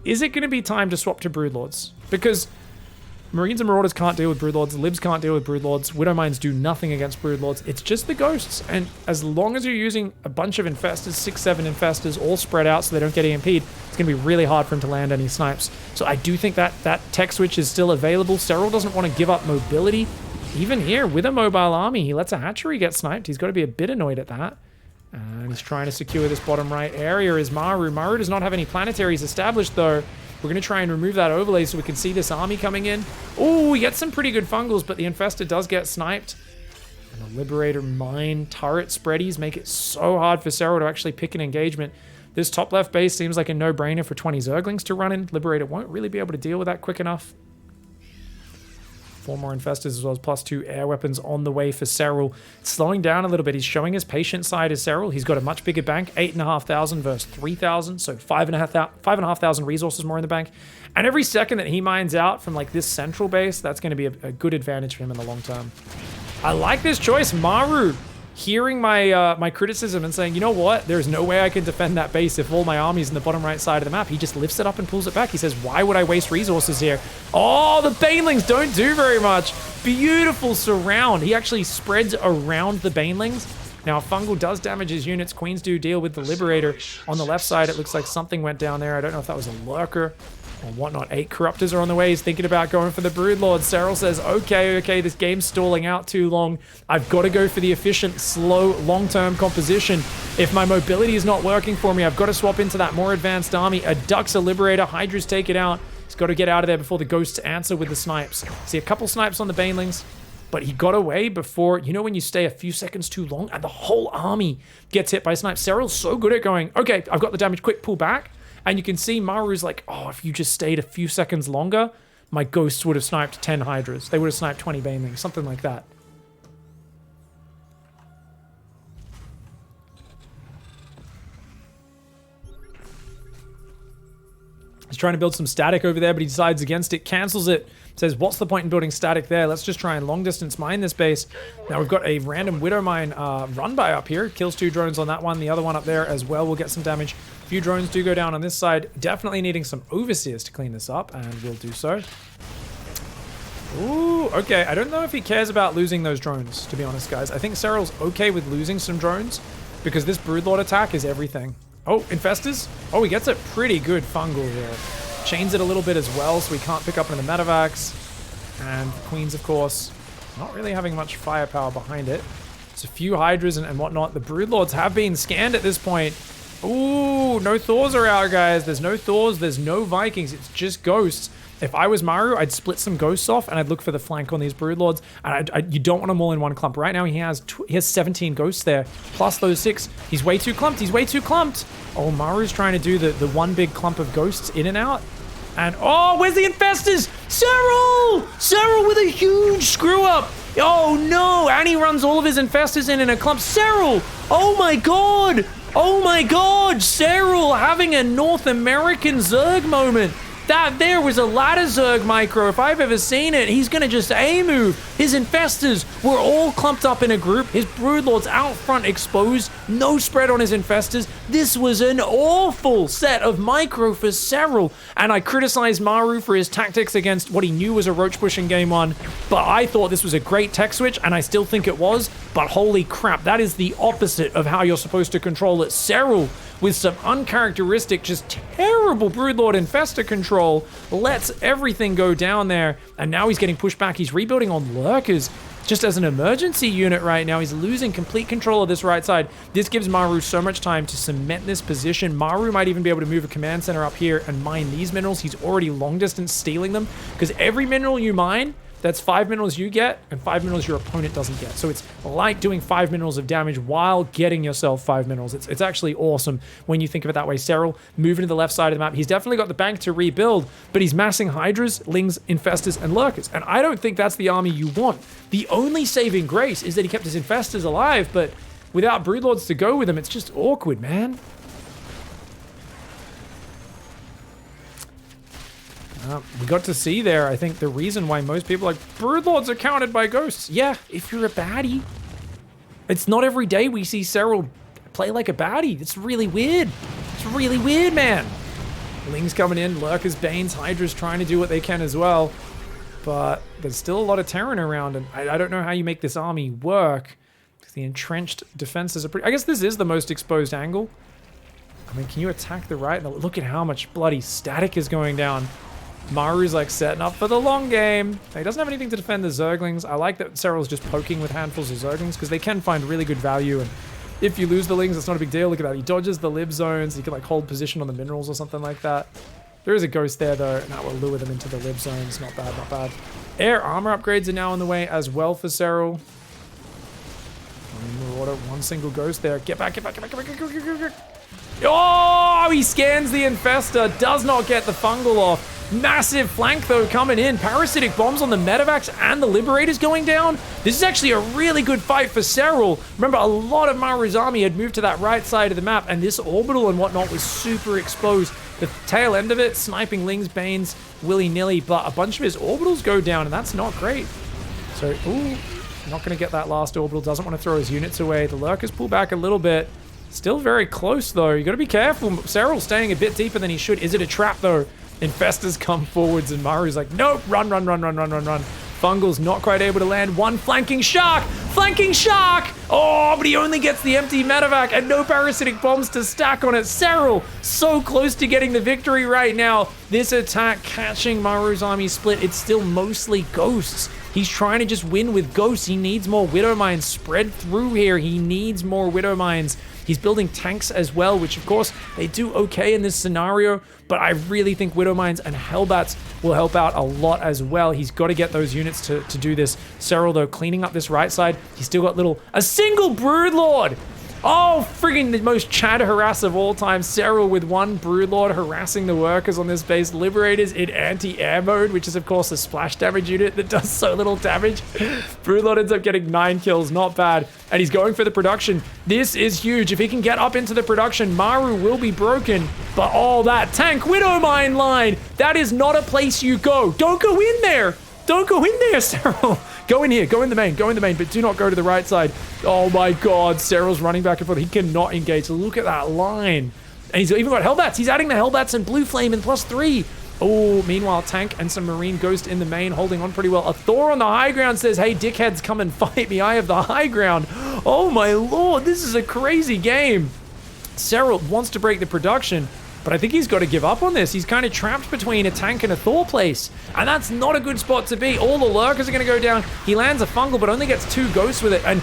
is it going to be time to swap to Broodlords? Because Marines and Marauders can't deal with Broodlords, Libs can't deal with Broodlords, Widow Mines do nothing against Broodlords. It's just the Ghosts, and as long as you're using a bunch of Infestors, 6-7 Infestors, all spread out so they don't get EMP'd, it's going to be really hard for him to land any snipes. So I do think that tech switch is still available. SERRAL doesn't want to give up mobility. Even here, with a mobile army, he lets a hatchery get sniped. He's got to be a bit annoyed at that. And he's trying to secure this bottom right area is MARU. MARU does not have any planetaries established, though. We're going to try and remove that overlay so we can see this army coming in. Oh, we get some pretty good fungals, but the Infestor does get sniped. And the Liberator Mine turret spreadies make it so hard for SERRAL to actually pick an engagement. This top left base seems like a no-brainer for 20 Zerglings to run in. Liberator won't really be able to deal with that quick enough. 4 more Infestors as well as +2 air weapons on the way for SERRAL. Slowing down a little bit. He's showing his patient side as SERRAL. He's got a much bigger bank, 8,500 versus 3,000, so 5,500 resources more in the bank. And every second that he mines out from like this central base, that's going to be a good advantage for him in the long term. I like this choice. MARU hearing my my criticism and saying, you know what, there's no way I can defend that base if all my army's in the bottom right side of the map. He just lifts it up and pulls it back. He says, why would I waste resources here? Oh, the Banelings don't do very much. Beautiful surround. He actually spreads around the Banelings. Now, Fungal does damage his units. Queens do deal with the Liberator. On the left side, it looks like something went down there. I don't know if that was a lurker or whatnot. 8 Corruptors are on the way. He's thinking about going for the Broodlord. SERRAL says, okay, this game's stalling out too long. I've got to go for the efficient, slow, long-term composition. If my mobility is not working for me, I've got to swap into that more advanced army. A Duck's a Liberator. Hydras take it out. He's got to get out of there before the Ghosts answer with the snipes. See a couple snipes on the Banelings, but he got away before, you know when you stay a few seconds too long and the whole army gets hit by snipes. SERRAL's so good at going, okay, I've got the damage, quick, pull back. And you can see Maru's like, oh, if you just stayed a few seconds longer, my Ghosts would have sniped 10 Hydras. They would have sniped 20 Banelings, something like that. He's trying to build some static over there, but he decides against it, cancels it, says, what's the point in building static there? Let's just try and long distance mine this base. Now we've got a random Widow Mine run by up here. Kills 2 drones on that one. The other one up there as well will get some damage. A few drones do go down on this side. Definitely needing some Overseers to clean this up, and we'll do so. Ooh, okay. I don't know if he cares about losing those drones, to be honest, guys. I think SERRAL's okay with losing some drones because this Broodlord attack is everything. Oh, Infestors? Oh, he gets a pretty good Fungal here. Chains it a little bit as well, so we can't pick up into the Metavacs. And Queens, of course, not really having much firepower behind it. There's a few Hydras and whatnot. The Broodlords have been scanned at this point. Ooh, no Thors are out, guys. There's no Thors, there's no Vikings. It's just Ghosts. If I was Maru, I'd split some Ghosts off and I'd look for the flank on these Broodlords. And you don't want them all in one clump. Right now he has 17 Ghosts there, plus those 6. He's way too clumped. He's way too clumped. Oh, Maru's trying to do the one big clump of Ghosts in and out. And, oh, where's the Infestors? SERRAL! SERRAL with a huge screw up. Oh, no. And he runs all of his Infestors in a clump. SERRAL! Oh, my God. Oh, my God. SERRAL having a North American Zerg moment. That there was a ladder Zerg micro. If I've ever seen it, he's going to just A-move. His Infestors were all clumped up in a group. His Broodlords out front exposed. No spread on his Infestors. This was an awful set of micro for SERRAL. And I criticized Maru for his tactics against what he knew was a roach push in game 1. But I thought this was a great tech switch, and I still think it was. But holy crap, that is the opposite of how you're supposed to control it. SERRAL, with some uncharacteristic, just terrible Broodlord Infestor control, lets everything go down there, and now he's getting pushed back. He's rebuilding on Lurkers just as an emergency unit right now. He's losing complete control of this right side. This gives Maru so much time to cement this position. Maru might even be able to move a command center up here and mine these minerals. He's already long distance stealing them, because every mineral you mine That's 5 minerals you get and 5 minerals your opponent doesn't get. So it's like doing 5 minerals of damage while getting yourself 5 minerals. It's actually awesome when you think of it that way. SERRAL moving to the left side of the map. He's definitely got the bank to rebuild, but he's massing Hydras, Lings, Infestors, and Lurkers. And I don't think that's the army you want. The only saving grace is that he kept his Infestors alive, but without Broodlords to go with him, it's just awkward, man. We got to see there, I think, the reason why most people are like, Broodlords are countered by ghosts. Yeah, if you're a baddie. It's not every day we see SERRAL play like a baddie. It's really weird. It's really weird, man. Lings coming in, Lurkers, Banes, Hydras trying to do what they can as well. But there's still a lot of Terran around, and I don't know how you make this army work. The entrenched defenses are pretty... I guess this is the most exposed angle. I mean, can you attack the right? Look at how much bloody static is going down. Maru's like setting up for the long game. He doesn't have anything to defend the Zerglings. I like that SERRAL's just poking with handfuls of Zerglings because they can find really good value. And if you lose the Lings, it's not a big deal. Look at that. He dodges the lib zones. He can like hold position on the minerals or something like that. There is a ghost there though, and that will lure them into the lib zones. Not bad, not bad. Air armor upgrades are now on the way as well for SERRAL. One single ghost there. Get back, get back, get back, get back, get back, get back. Oh, he scans the Infestor. Does not get the fungal off. Massive flank, though, coming in. Parasitic bombs on the Medivacs and the Liberators going down. This is actually a really good fight for SERRAL. Remember, a lot of Maru's army had moved to that right side of the map, and this orbital and whatnot was super exposed. The tail end of it, sniping Lings, Banes, willy-nilly, but a bunch of his orbitals go down, and that's not great. So, ooh, not going to get that last orbital. Doesn't want to throw his units away. The Lurkers pull back a little bit. Still very close, though. You got to be careful. SERRAL's staying a bit deeper than he should. Is it a trap, though? Infestors come forwards, and Maru's like, nope, run, run, run, run, run, run, run. Fungal's not quite able to land. One flanking shark! Flanking shark! Oh, but he only gets the empty medevac and no parasitic bombs to stack on it. SERRAL, so close to getting the victory right now. This attack catching Maru's army split. It's still mostly ghosts. He's trying to just win with ghosts. He needs more Widow Mines spread through here. He needs more Widow Mines. He's building tanks as well, which of course they do okay in this scenario, but I really think Widow Mines and Hellbats will help out a lot as well. He's got to get those units to do this. SERRAL, though, cleaning up this right side. He's still got a single Broodlord. Oh, friggin' the most Chad harass of all time. SERRAL with one Broodlord harassing the workers on this base. Liberators in anti-air mode, which is, of course, a splash damage unit that does so little damage. Broodlord ends up getting 9 kills. Not bad. And he's going for the production. This is huge. If he can get up into the production, Maru will be broken. But all that tank Widow Mine line, that is not a place you go. Don't go in there. Don't go in there, SERRAL. Go in here, go in the main, but do not go to the right side. Oh my god, SERRAL's running back and forth. He cannot engage. Look at that line. And he's even got Hellbats. He's adding the Hellbats and Blue Flame in +3. Oh, meanwhile, tank and some Marine Ghost in the main, holding on pretty well. A Thor on the high ground says, hey, dickheads, come and fight me. I have the high ground. Oh my lord, this is a crazy game. SERRAL wants to break the production, but I think he's got to give up on this. He's kind of trapped between a tank and a Thor place. And that's not a good spot to be. All the Lurkers are going to go down. He lands a fungal, but only gets 2 ghosts with it. And,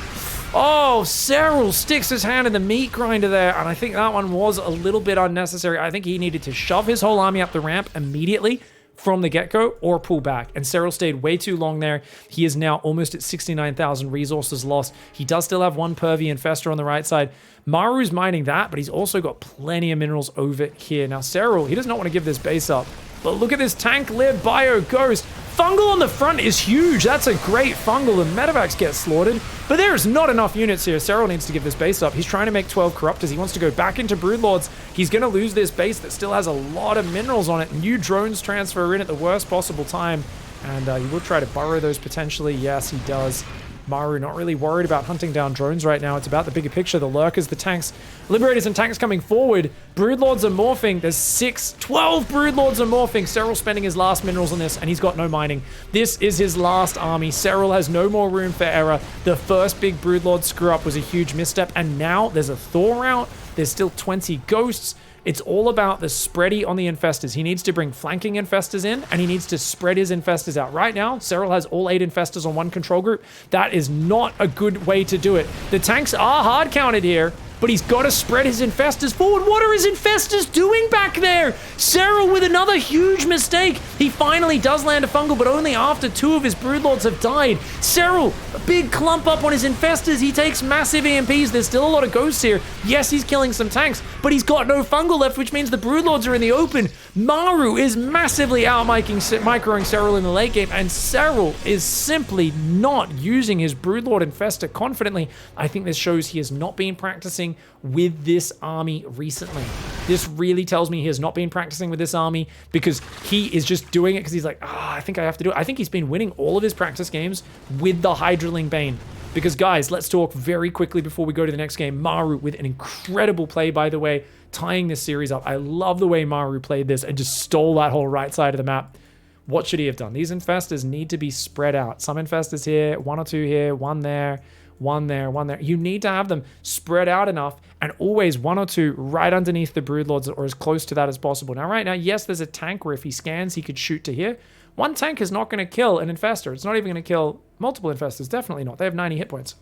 oh, SERRAL sticks his hand in the meat grinder there. And I think that one was a little bit unnecessary. I think he needed to shove his whole army up the ramp immediately from the get-go or pull back. And SERRAL stayed way too long there. He is now almost at 69,000 resources lost. He does still have 1 Pervy Infestor on the right side. Maru's mining that, but he's also got plenty of minerals over here. Now, SERRAL, he does not want to give this base up. But look at this tank lib bio ghost. Fungal on the front is huge. That's a great fungal. The medevacs get slaughtered. But there is not enough units here. SERRAL needs to give this base up. He's trying to make 12 Corruptors. He wants to go back into Broodlords. He's going to lose this base that still has a lot of minerals on it. New drones transfer in at the worst possible time. And he will try to burrow those potentially. Yes, he does. Maru not really worried about hunting down drones right now. It's about the bigger picture. The Lurkers, the tanks, Liberators and tanks coming forward. Broodlords are morphing. There's 12 Broodlords are morphing. SERRAL spending his last minerals on this, and he's got no mining. This is his last army. SERRAL has no more room for error. The first big Broodlord screw up was a huge misstep, and now there's a Thor out. There's still 20 ghosts. It's all about the spready on the Infestors. He needs to bring flanking Infestors in, and he needs to spread his Infestors out. Right now, SERRAL has all 8 Infestors on 1 control group. That is not a good way to do it. The tanks are hard counted here, but he's got to spread his infestors forward. What are his infestors doing back there? SERRAL with another huge mistake. He finally does land a fungal, but only after 2 of his broodlords have died. SERRAL, a big clump up on his infestors. He takes massive EMPs. There's still a lot of ghosts here. Yes, he's killing some tanks, but he's got no fungal left, which means the broodlords are in the open. MARU is massively out-microing SERRAL in the late game, and SERRAL is simply not using his broodlord infestor confidently. I think this shows he has not been practicing with this army recently. This really tells me he has not been practicing with this army because he is just doing it because he's like, I think I have to do it. I think he's been winning all of his practice games with the Hydraling Bane. Because guys, let's talk very quickly before we go to the next game. MARU with an incredible play, by the way, tying this series up. I love the way MARU played this and just stole that whole right side of the map. What should he have done? These infestors need to be spread out. Some infestors here, 1 or 2 here, 1 there, 1 there, 1 there. You need to have them spread out enough and always 1 or 2 right underneath the broodlords or as close to that as possible. Now, right now, yes, there's a tank where if he scans, he could shoot to here. 1 tank is not going to kill an infestor. It's not even going to kill multiple infestors. Definitely not. They have 90 hit points.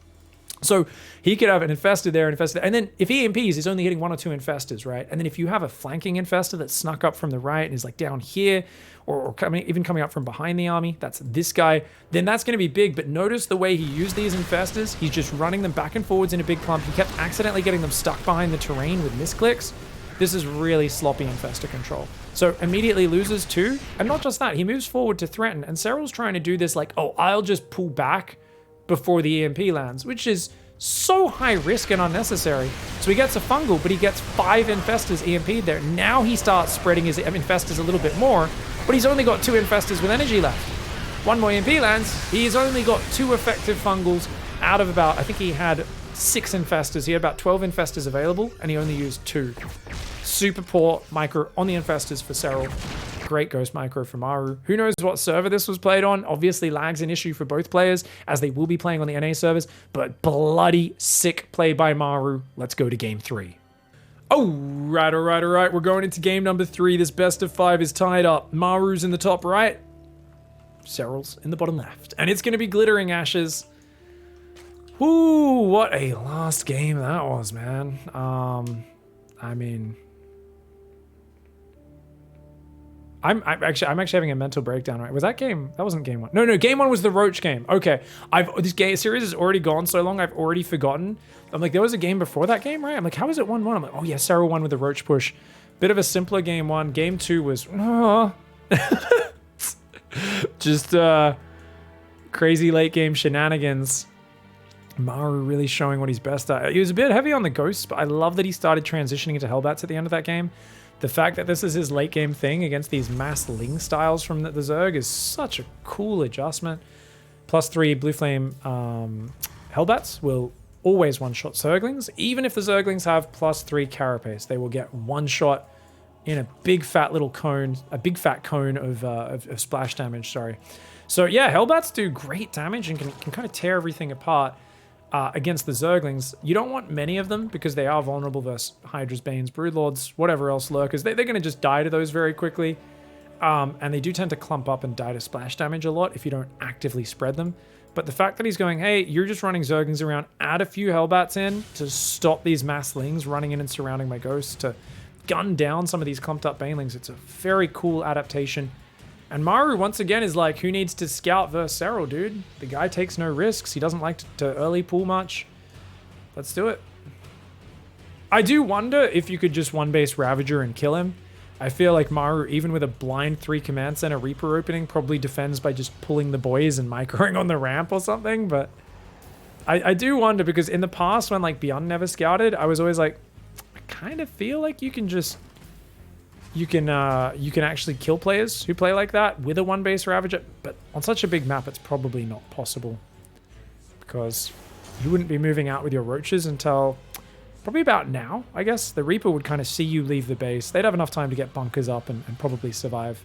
So he could have an infestor there, and then if he EMPs, he's only hitting 1 or 2 infestors, right? And then if you have a flanking infestor that snuck up from the right and is like down here, or even coming up from behind the army, that's this guy, then that's going to be big. But notice the way he used these infestors. He's just running them back and forwards in a big clump. He kept accidentally getting them stuck behind the terrain with misclicks. This is really sloppy infestor control. So immediately loses 2. And not just that, he moves forward to threaten. And SERRAL's trying to do this like, oh, I'll just pull back before the EMP lands, which is so high risk and unnecessary. So he gets a fungal, but he gets 5 infestors EMP'd there. Now he starts spreading his infestors a little bit more, but he's only got 2 infestors with energy left. 1 more EMP lands, he's only got 2 effective fungals out of about, I think he had 6 infestors. He had about 12 infestors available, and he only used 2. Super poor micro on the infestors for SERRAL. Great ghost micro for MARU. Who knows what server this was played on? Obviously, lag's an issue for both players, as they will be playing on the NA servers, but bloody sick play by MARU. Let's go to game 3. All right. We're going into game number 3. This best of 5 is tied up. MARU's in the top right. SERRAL's in the bottom left. And it's going to be Glittering Ashes. Ooh, what a last game that was, man. I mean, I'm actually having a mental breakdown, right? Was that game? That wasn't game 1. No, game 1 was the Roach game. Okay. This series has already gone so long, I've already forgotten. I'm like, there was a game before that game, right? I'm like, how is it 1-1? I'm like, oh yeah, SERRAL won with the Roach push. Bit of a simpler game 1. Game 2 was just crazy late game shenanigans. MARU really showing what he's best at. He was a bit heavy on the ghosts, but I love that he started transitioning into Hellbats at the end of that game. The fact that this is his late game thing against these mass Ling styles from the Zerg is such a cool adjustment. +3 Blue Flame Hellbats will always one-shot Zerglings. Even if the Zerglings have +3 Carapace, they will get one shot in a big fat little cone, a big fat cone of splash damage, sorry. So yeah, Hellbats do great damage and can kind of tear everything apart. Against the Zerglings. You don't want many of them because they are vulnerable versus Hydras, Banes, Broodlords, whatever else lurkers. They're going to just die to those very quickly. And they do tend to clump up and die to splash damage a lot if you don't actively spread them. But the fact that he's going, hey, you're just running Zerglings around, add a few Hellbats in to stop these mass Lings running in and surrounding my ghosts, to gun down some of these clumped up Banelings. It's a very cool adaptation. And MARU, once again, is like, who needs to scout versus SERRAL, dude? The guy takes no risks. He doesn't like to early pull much. Let's do it. I do wonder if you could just one-base Ravager and kill him. I feel like MARU, even with a blind 3 command center Reaper opening, probably defends by just pulling the boys and microing on the ramp or something. But I do wonder, because in the past, when like Beyond never scouted, I was always like, I kind of feel like you can just... You can actually kill players who play like that with a one-base Ravager, but on such a big map, it's probably not possible because you wouldn't be moving out with your Roaches until probably about now, I guess. The Reaper would kind of see you leave the base. They'd have enough time to get bunkers up and probably survive.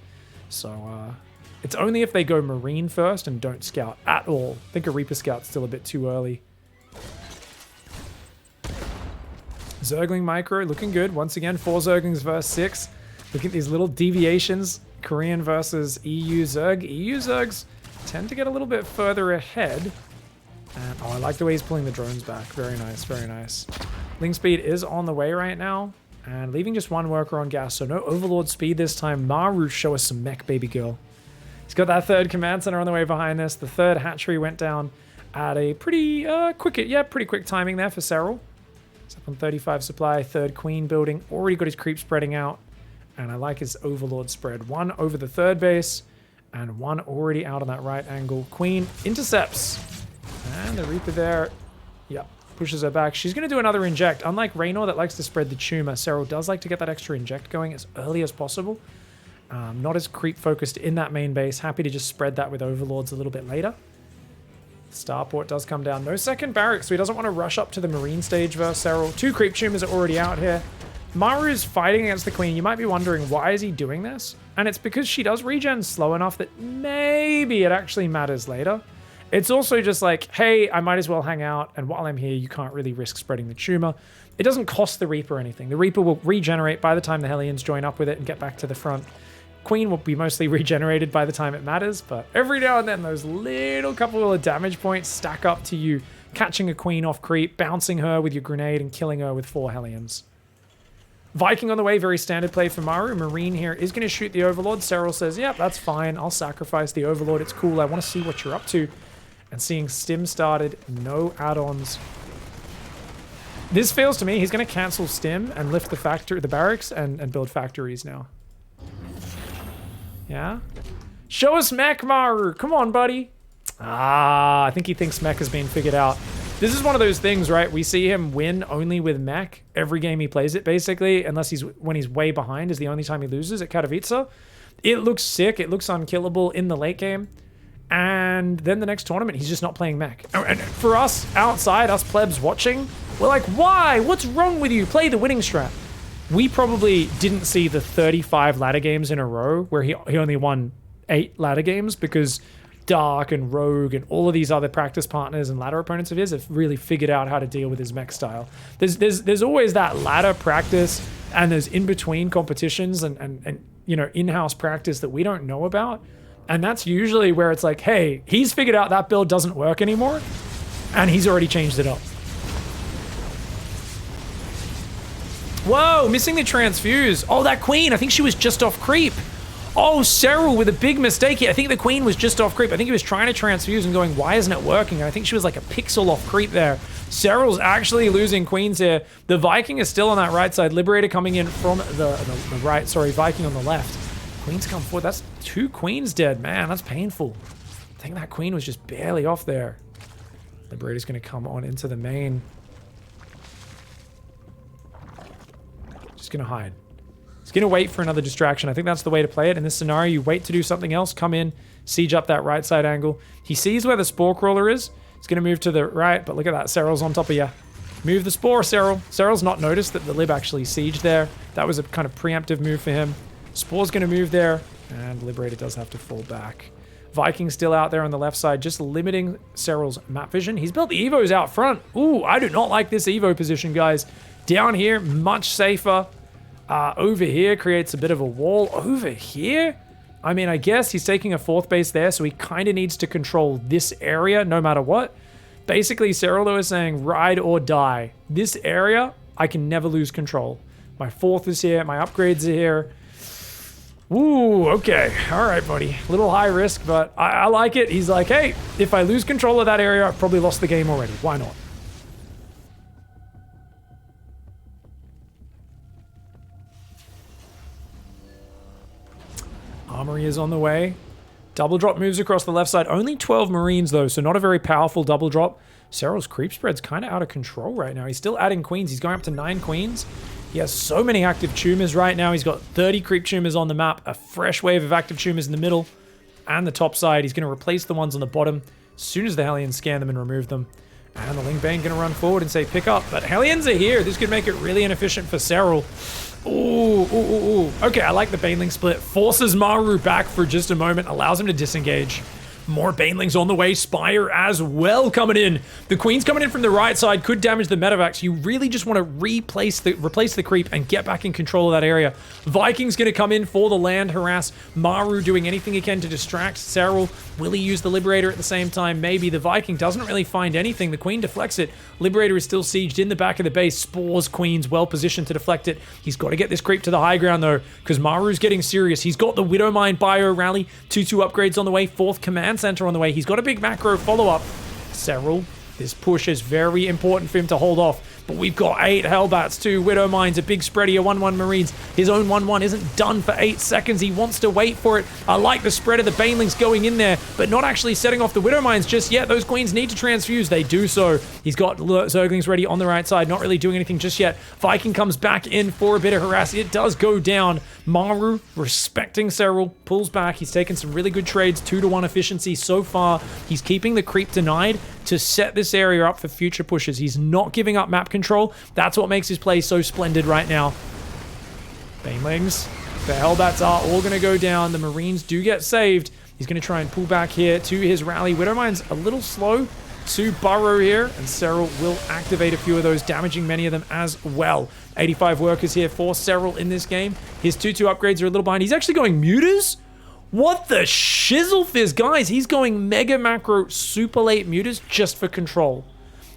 So it's only if they go Marine first and don't scout at all. I think a Reaper scout's still a bit too early. Zergling micro looking good. Once again, 4 Zerglings versus 6. Look at these little deviations. Korean versus EU Zerg. EU Zergs tend to get a little bit further ahead. And, oh, I like the way he's pulling the drones back. Very nice, very nice. Ling speed is on the way right now. And leaving just one worker on gas, so no Overlord speed this time. MARU, show us some mech, baby girl. He's got that third command center on the way behind this. The third hatchery went down at a pretty pretty quick timing there for SERRAL. It's up on 35 supply. Third queen building. Already got his creep spreading out. And I like his Overlord spread. One over the third base. And one already out on that right angle. Queen intercepts. And the Reaper there. Yep. Pushes her back. She's going to do another inject. Unlike Raynor that likes to spread the tumor, SERRAL does like to get that extra inject going as early as possible. Not as creep focused in that main base. Happy to just spread that with Overlords a little bit later. Starport does come down. No second barracks, so he doesn't want to rush up to the Marine stage versus SERRAL. 2 creep tumors are already out here. MARU is fighting against the Queen. You might be wondering, why is he doing this? And it's because she does regen slow enough that maybe it actually matters later. It's also just like, hey, I might as well hang out, and while I'm here, you can't really risk spreading the tumor. It doesn't cost the Reaper anything. The Reaper will regenerate by the time the Hellions join up with it and get back to the front. Queen will be mostly regenerated by the time it matters, but every now and then those little couple of damage points stack up to you catching a Queen off creep, bouncing her with your grenade, and killing her with 4 Hellions. Viking on the way, very standard play for MARU. Marine here is going to shoot the Overlord. SERRAL says, yep, that's fine. I'll sacrifice the Overlord. It's cool. I want to see what you're up to. And seeing Stim started, no add-ons. This feels to me, he's going to cancel Stim and lift the barracks and build factories now. Yeah? Show us mech, MARU. Come on, buddy. Ah, I think he thinks mech has been figured out. This is one of those things, right? We see him win only with mech every game he plays it, basically, unless when he's way behind is the only time he loses at Katowice. It looks sick. It looks unkillable in the late game. And then the next tournament, he's just not playing mech. And for us, outside, us plebs watching, we're like, why? What's wrong with you? Play the winning strat. We probably didn't see the 35 ladder games in a row where he only won 8 ladder games because Dark and Rogue and all of these other practice partners and ladder opponents of his have really figured out how to deal with his mech style. There's always that ladder practice and there's in-between competitions and you know, in-house practice that we don't know about. And that's usually where it's like, hey, he's figured out that build doesn't work anymore and he's already changed it up. Whoa, missing the transfuse. Oh, that Queen, I think she was just off creep. Oh, SERRAL with a big mistake here. I think the Queen was just off creep. I think he was trying to transfuse and going, why isn't it working? And I think she was like a pixel off creep there. SERRAL's actually losing Queens here. The Viking is still on that right side. Liberator coming in from the right. Sorry, Viking on the left. Queen's come forward. That's 2 Queens dead. Man, that's painful. I think that Queen was just barely off there. Liberator's going to come on into the main. Just going to hide. He's going to wait for another distraction. I think that's the way to play it. In this scenario, you wait to do something else, come in, siege up that right side angle. He sees where the Spore Crawler is. He's going to move to the right, but look at that. SERRAL's on top of you. Move the Spore, SERRAL. SERRAL's not noticed that the Lib actually sieged there. That was a kind of preemptive move for him. Spore's going to move there, and Liberator does have to fall back. Viking's still out there on the left side, just limiting SERRAL's map vision. He's built the Evos out front. Ooh, I do not like this Evo position, guys. Down here, much safer. Over here creates a bit of a wall. Over here? I mean, I guess he's taking a 4th base there, so he kind of needs to control this area no matter what. Basically, SERRAL is saying ride or die. This area, I can never lose control. My 4th is here. My upgrades are here. Ooh, okay. All right, buddy. A little high risk, but I like it. He's like, hey, if I lose control of that area, I've probably lost the game already. Why not? Armory is on the way. Double drop moves across the left side. Only 12 Marines, though, so not a very powerful double drop. SERRAL's creep spread's kind of out of control right now. He's still adding Queens. He's going up to 9 Queens. He has so many active tumors right now. He's got 30 creep tumors on the map, a fresh wave of active tumors in the middle and the top side. He's going to replace the ones on the bottom as soon as the Hellions scan them and remove them. And the Ling Bane going to run forward and say pick up. But Hellions are here. This could make it really inefficient for SERRAL. Ooh. Okay, I like the Baneling split. Forces MARU back for just a moment. Allows him to disengage. More Banelings on the way. Spire as well coming in. The Queen's coming in from the right side. Could damage the Medivacs. You really just want to replace the creep and get back in control of that area. Viking's going to come in for the land harass. MARU doing anything he can to distract SERRAL. Will he use the Liberator at the same time? Maybe. The Viking doesn't really find anything. The Queen deflects it. Liberator is still sieged in the back of the base. Spores Queen's well positioned to deflect it. He's got to get this creep to the high ground though, because MARU's getting serious. He's got the Widowmine bio rally. 2-2 upgrades on the way. 4th command center on the way. He's got a big macro follow-up. SERRAL, this push is very important for him to hold off. But we've got 8 Hellbats, 2 Widowmines, a big spready, a 1-1 Marines. His own 1-1 isn't done for 8 seconds. He wants to wait for it. I like the spread of the Banelings going in there, but not actually setting off the Widowmines just yet. Those Queens need to transfuse. They do so. He's got Zerglings ready on the right side, not really doing anything just yet. Viking comes back in for a bit of harass. It does go down. MARU, respecting SERRAL, pulls back. He's taken some really good trades, 2-to-1 efficiency so far. He's keeping the creep denied to set this area up for future pushes. He's not giving up map control. That's what makes his play so splendid right now. Banelings, the Hellbats are all going to go down. The Marines do get saved. He's going to try and pull back here to his rally. Widowmine's a little slow to burrow here, and SERRAL will activate a few of those, damaging many of them as well. 85 workers here for SERRAL in this game. His 2-2 upgrades are a little behind. He's actually going mutas? What the shizzle fizz, guys? He's going mega macro super late mutas just for control.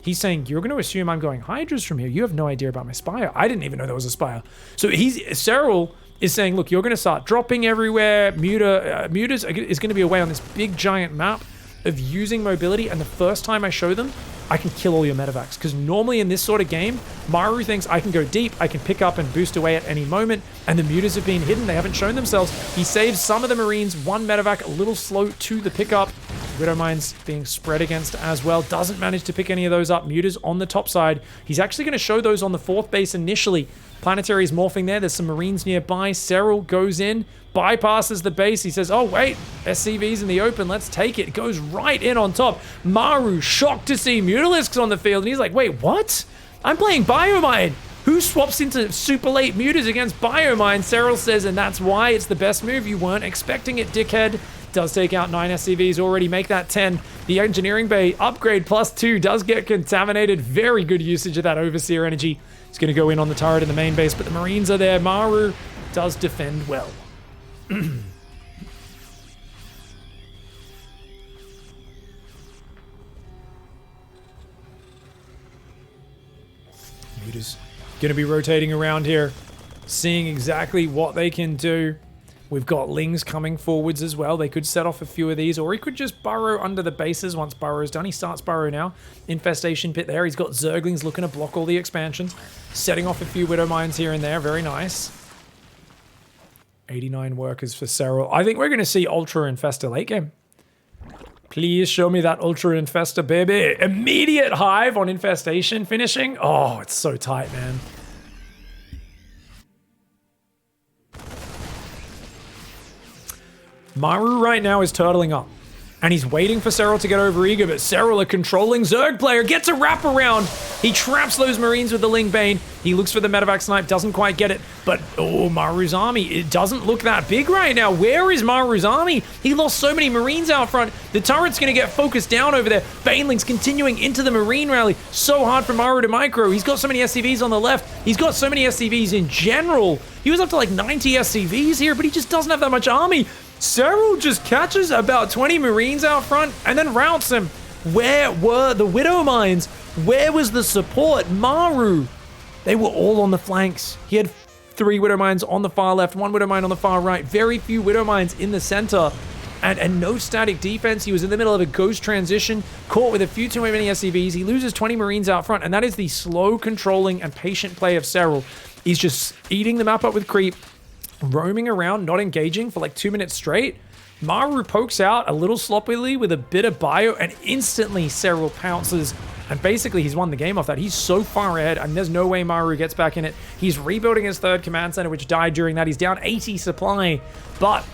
He's saying, you're going to assume I'm going Hydras from here. You have no idea about my Spire. I didn't even know there was a Spire. So SERRAL is saying, look, you're going to start dropping everywhere. Mutas is going to be a way on this big giant map of using mobility, and the first time I show them, I can kill all your Medivacs. Because normally in this sort of game, MARU thinks I can go deep, I can pick up and boost away at any moment, and the mutas have been hidden, they haven't shown themselves. He saves some of the Marines, 1 Medivac, a little slow to the pickup. Widowmine's being spread against as well, doesn't manage to pick any of those up. Mutas on the top side. He's actually going to show those on the 4th base initially. Planetary's morphing there, there's some Marines nearby. SERRAL goes in, bypasses the base. He says, oh wait, SCV's in the open, let's take it. Goes right in on top. MARU shocked to see Mutalisks on the field, and he's like, wait, what? I'm playing Biomine. Who swaps into super late mutas against Biomine? SERRAL says, and that's why it's the best move. You weren't expecting it, dickhead. Does take out 9 SCVs already, make that 10. The engineering bay upgrade +2 does get contaminated. Very good usage of that Overseer energy. It's going to go in on the turret in the main base, but the Marines are there. MARU does defend well. Mutas going to be rotating around here, seeing exactly what they can do. We've got Lings coming forwards as well. They could set off a few of these, or he could just burrow under the bases once Burrow's done. He starts Burrow now. Infestation pit there. He's got Zerglings looking to block all the expansions. Setting off a few Widowmines here and there. Very nice. 89 workers for SERRAL. I think we're going to see Ultra Infester late game. Please show me that Ultra Infester, baby. Immediate hive on Infestation finishing. Oh, it's so tight, man. MARU right now is turtling up, and he's waiting for SERRAL to get over eager, but SERRAL, a controlling Zerg player, gets a wrap around. He traps those Marines with the Ling Bane. He looks for the Medevac snipe, doesn't quite get it, but oh, MARU's army, it doesn't look that big right now. Where is MARU's army? He lost so many Marines out front. The turret's going to get focused down over there. Banelings continuing into the Marine rally. So hard for MARU to micro. He's got so many SCVs on the left. He's got so many SCVs in general. He was up to like 90 SCVs here, but he just doesn't have that much army. SERRAL just catches about 20 Marines out front and then routs them. Where were the Widowmines? Where was the support? MARU. They were all on the flanks. He had 3 Widowmines on the far left, 1 Widowmine on the far right, very few Widowmines in the center, and no static defense. He was in the middle of a ghost transition, caught with a few too many SCVs. He loses 20 Marines out front, and that is the slow, controlling, and patient play of SERRAL. He's just eating the map up with creep, roaming around, not engaging for like 2 minutes straight. MARU pokes out a little sloppily with a bit of bio, and instantly SERRAL pounces, and basically he's won the game off that. He's so far ahead, and there's no way MARU gets back in it. He's rebuilding his 3rd command center, which died during that. He's down 80 supply, but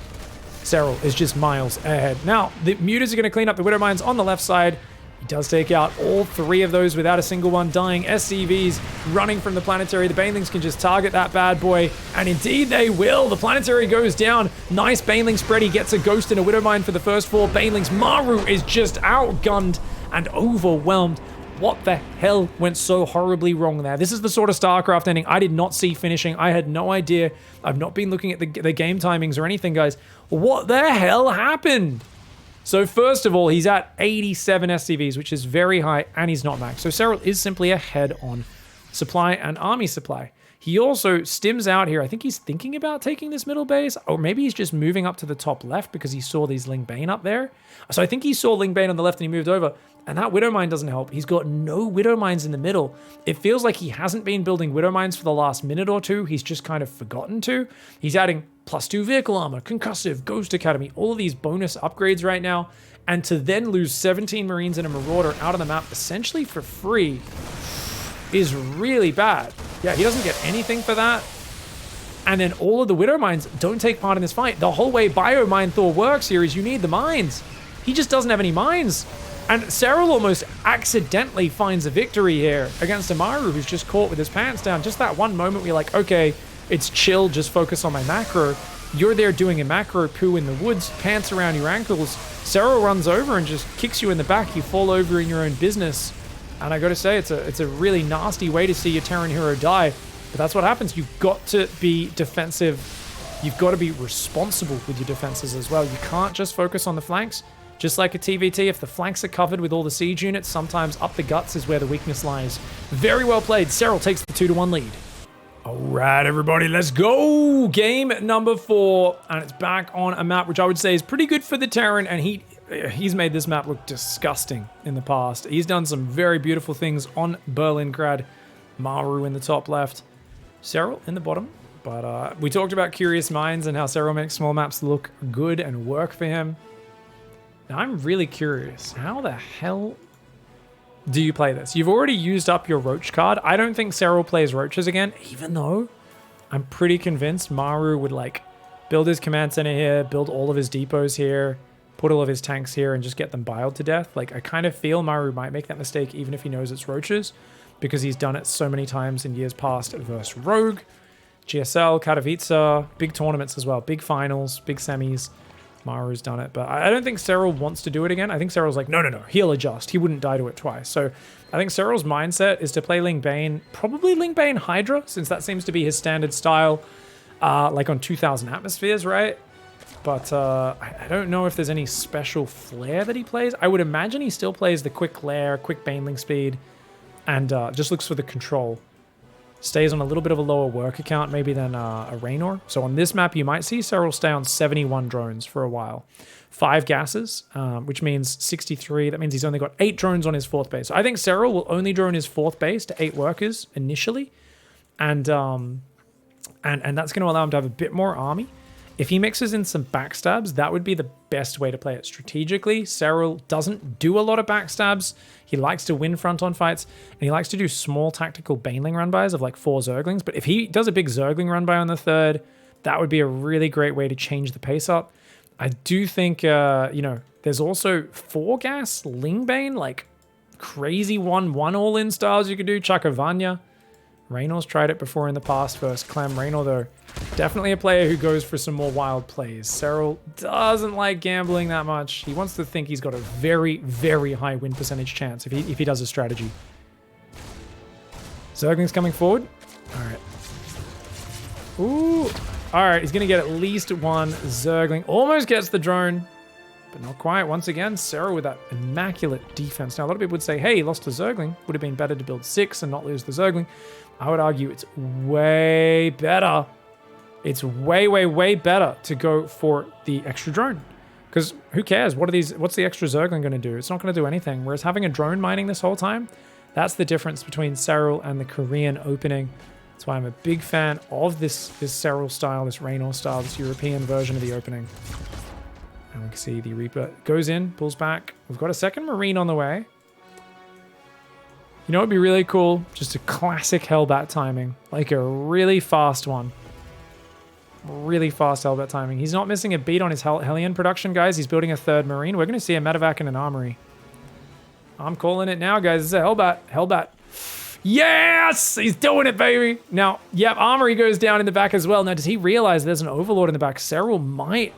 SERRAL is just miles ahead. Now, the mutas are going to clean up the Widowmines on the left side. He does take out all 3 of those without a single one dying. SCVs running from the planetary. The Banelings can just target that bad boy, and indeed they will. The planetary goes down. Nice Baneling spread. He gets a Ghost and a Widowmine for the first 4 Banelings. MARU is just outgunned and overwhelmed. What the hell went so horribly wrong there? This is the sort of StarCraft ending I did not see finishing. I had no idea. I've not been looking at the game timings or anything, guys. What the hell happened? So first of all, he's at 87 SCVs, which is very high, and he's not max. So SERRAL is simply ahead on supply and army supply. He also stims out here. I think he's thinking about taking this middle base, or maybe he's just moving up to the top left because he saw these Ling Bane up there. So I think he saw Ling Bane on the left and he moved over, and that Widowmine doesn't help. He's got no Widowmines in the middle. It feels like he hasn't been building Widowmines for the last minute or two. He's just kind of forgotten to. He's adding +2 vehicle armor, concussive, Ghost Academy, all of these bonus upgrades right now, and to then lose 17 Marines and a Marauder out of the map essentially for free is really bad. Yeah, he doesn't get anything for that. And then all of the Widow Mines don't take part in this fight. The whole way Biomine Thor works here is you need the mines. He just doesn't have any mines. And SERRAL almost accidentally finds a victory here against a MARU who's just caught with his pants down. Just that one moment where you're like, okay, it's chill, just focus on my macro. You're there doing a macro poo in the woods, pants around your ankles. SERRAL runs over and just kicks you in the back. You fall over in your own business. And I gotta say, it's a really nasty way to see your Terran hero die. But that's what happens. You've got to be defensive. You've got to be responsible with your defenses as well. You can't just focus on the flanks. Just like a TVT, if the flanks are covered with all the siege units, sometimes up the guts is where the weakness lies. Very well played. SERRAL takes the 2-1 lead. All right, everybody, let's go. Game number 4, and it's back on a map which I would say is pretty good for the Terran, and he's made this map look disgusting in the past. He's done some very beautiful things on Berlingrad. MARU in the top left, SERRAL in the bottom. But we talked about Curious Minds and how SERRAL makes small maps look good and work for him. Now, I'm really curious. How the hell do you play this? You've already used up your Roach card. I don't think SERRAL plays Roaches again, even though I'm pretty convinced MARU would like build his command center here, build all of his depots here, put all of his tanks here, and just get them biled to death. Like, I kind of feel MARU might make that mistake even if he knows it's Roaches, because he's done it so many times in years past versus Rogue, GSL, Katowice, big tournaments as well, big finals, big semis. MARU's done it, but I don't think SERRAL wants to do it again. I think SERRAL's like, no, he'll adjust. He wouldn't die to it twice. So I think SERRAL's mindset is to play Ling Bane, probably Ling Bane Hydra, since that seems to be his standard style, like on 2000 Atmospheres, right? But I don't know if there's any special flair that he plays. I would imagine he still plays the quick lair, quick Baneling speed, and just looks for the control. Stays on a little bit of a lower work account maybe than a Raynor. So on this map, you might see SERRAL stay on 71 drones for a while. 5 gases, which means 63. That means he's only got 8 drones on his 4th base. So I think SERRAL will only drone his 4th base to 8 workers initially. And that's going to allow him to have a bit more army. If he mixes in some backstabs, that would be the best way to play it strategically. SERRAL doesn't do a lot of backstabs. He likes to win front-on fights, and he likes to do small tactical Baneling run-bys of like 4 Zerglings. But if he does a big Zergling run-by on the 3rd, that would be a really great way to change the pace up. I do think, there's also 4 gas Lingbane, like crazy 1-1 all-in styles you could do. Chakovanya. Raynor's tried it before in the past versus Clem. Raynor, though, definitely a player who goes for some more wild plays. SERRAL doesn't like gambling that much. He wants to think he's got a very, very high win percentage chance if he does a strategy. Zergling's coming forward. All right. Ooh. All right, he's going to get at least 1 Zergling. Almost gets the drone, but not quite. Once again, SERRAL with that immaculate defense. Now, a lot of people would say, hey, he lost a Zergling. Would have been better to build 6 and not lose the Zergling. I would argue it's way better. It's way, way, way better to go for the extra drone. Because who cares? What's the extra Zergling going to do? It's not going to do anything. Whereas having a drone mining this whole time, that's the difference between SERRAL and the Korean opening. That's why I'm a big fan of this SERRAL style, this Raynor style, this European version of the opening. And we can see the Reaper goes in, pulls back. We've got a second Marine on the way. You know what would be really cool? Just a classic Hellbat timing. Like a really fast one. Really fast Hellbat timing. He's not missing a beat on his Hellion production, guys. He's building a 3rd Marine. We're going to see a medevac and an armory. I'm calling it now, guys. It's a Hellbat. Hellbat. Yes! He's doing it, baby. Now, yep, Armory goes down in the back as well. Now, does he realize there's an Overlord in the back? SERRAL might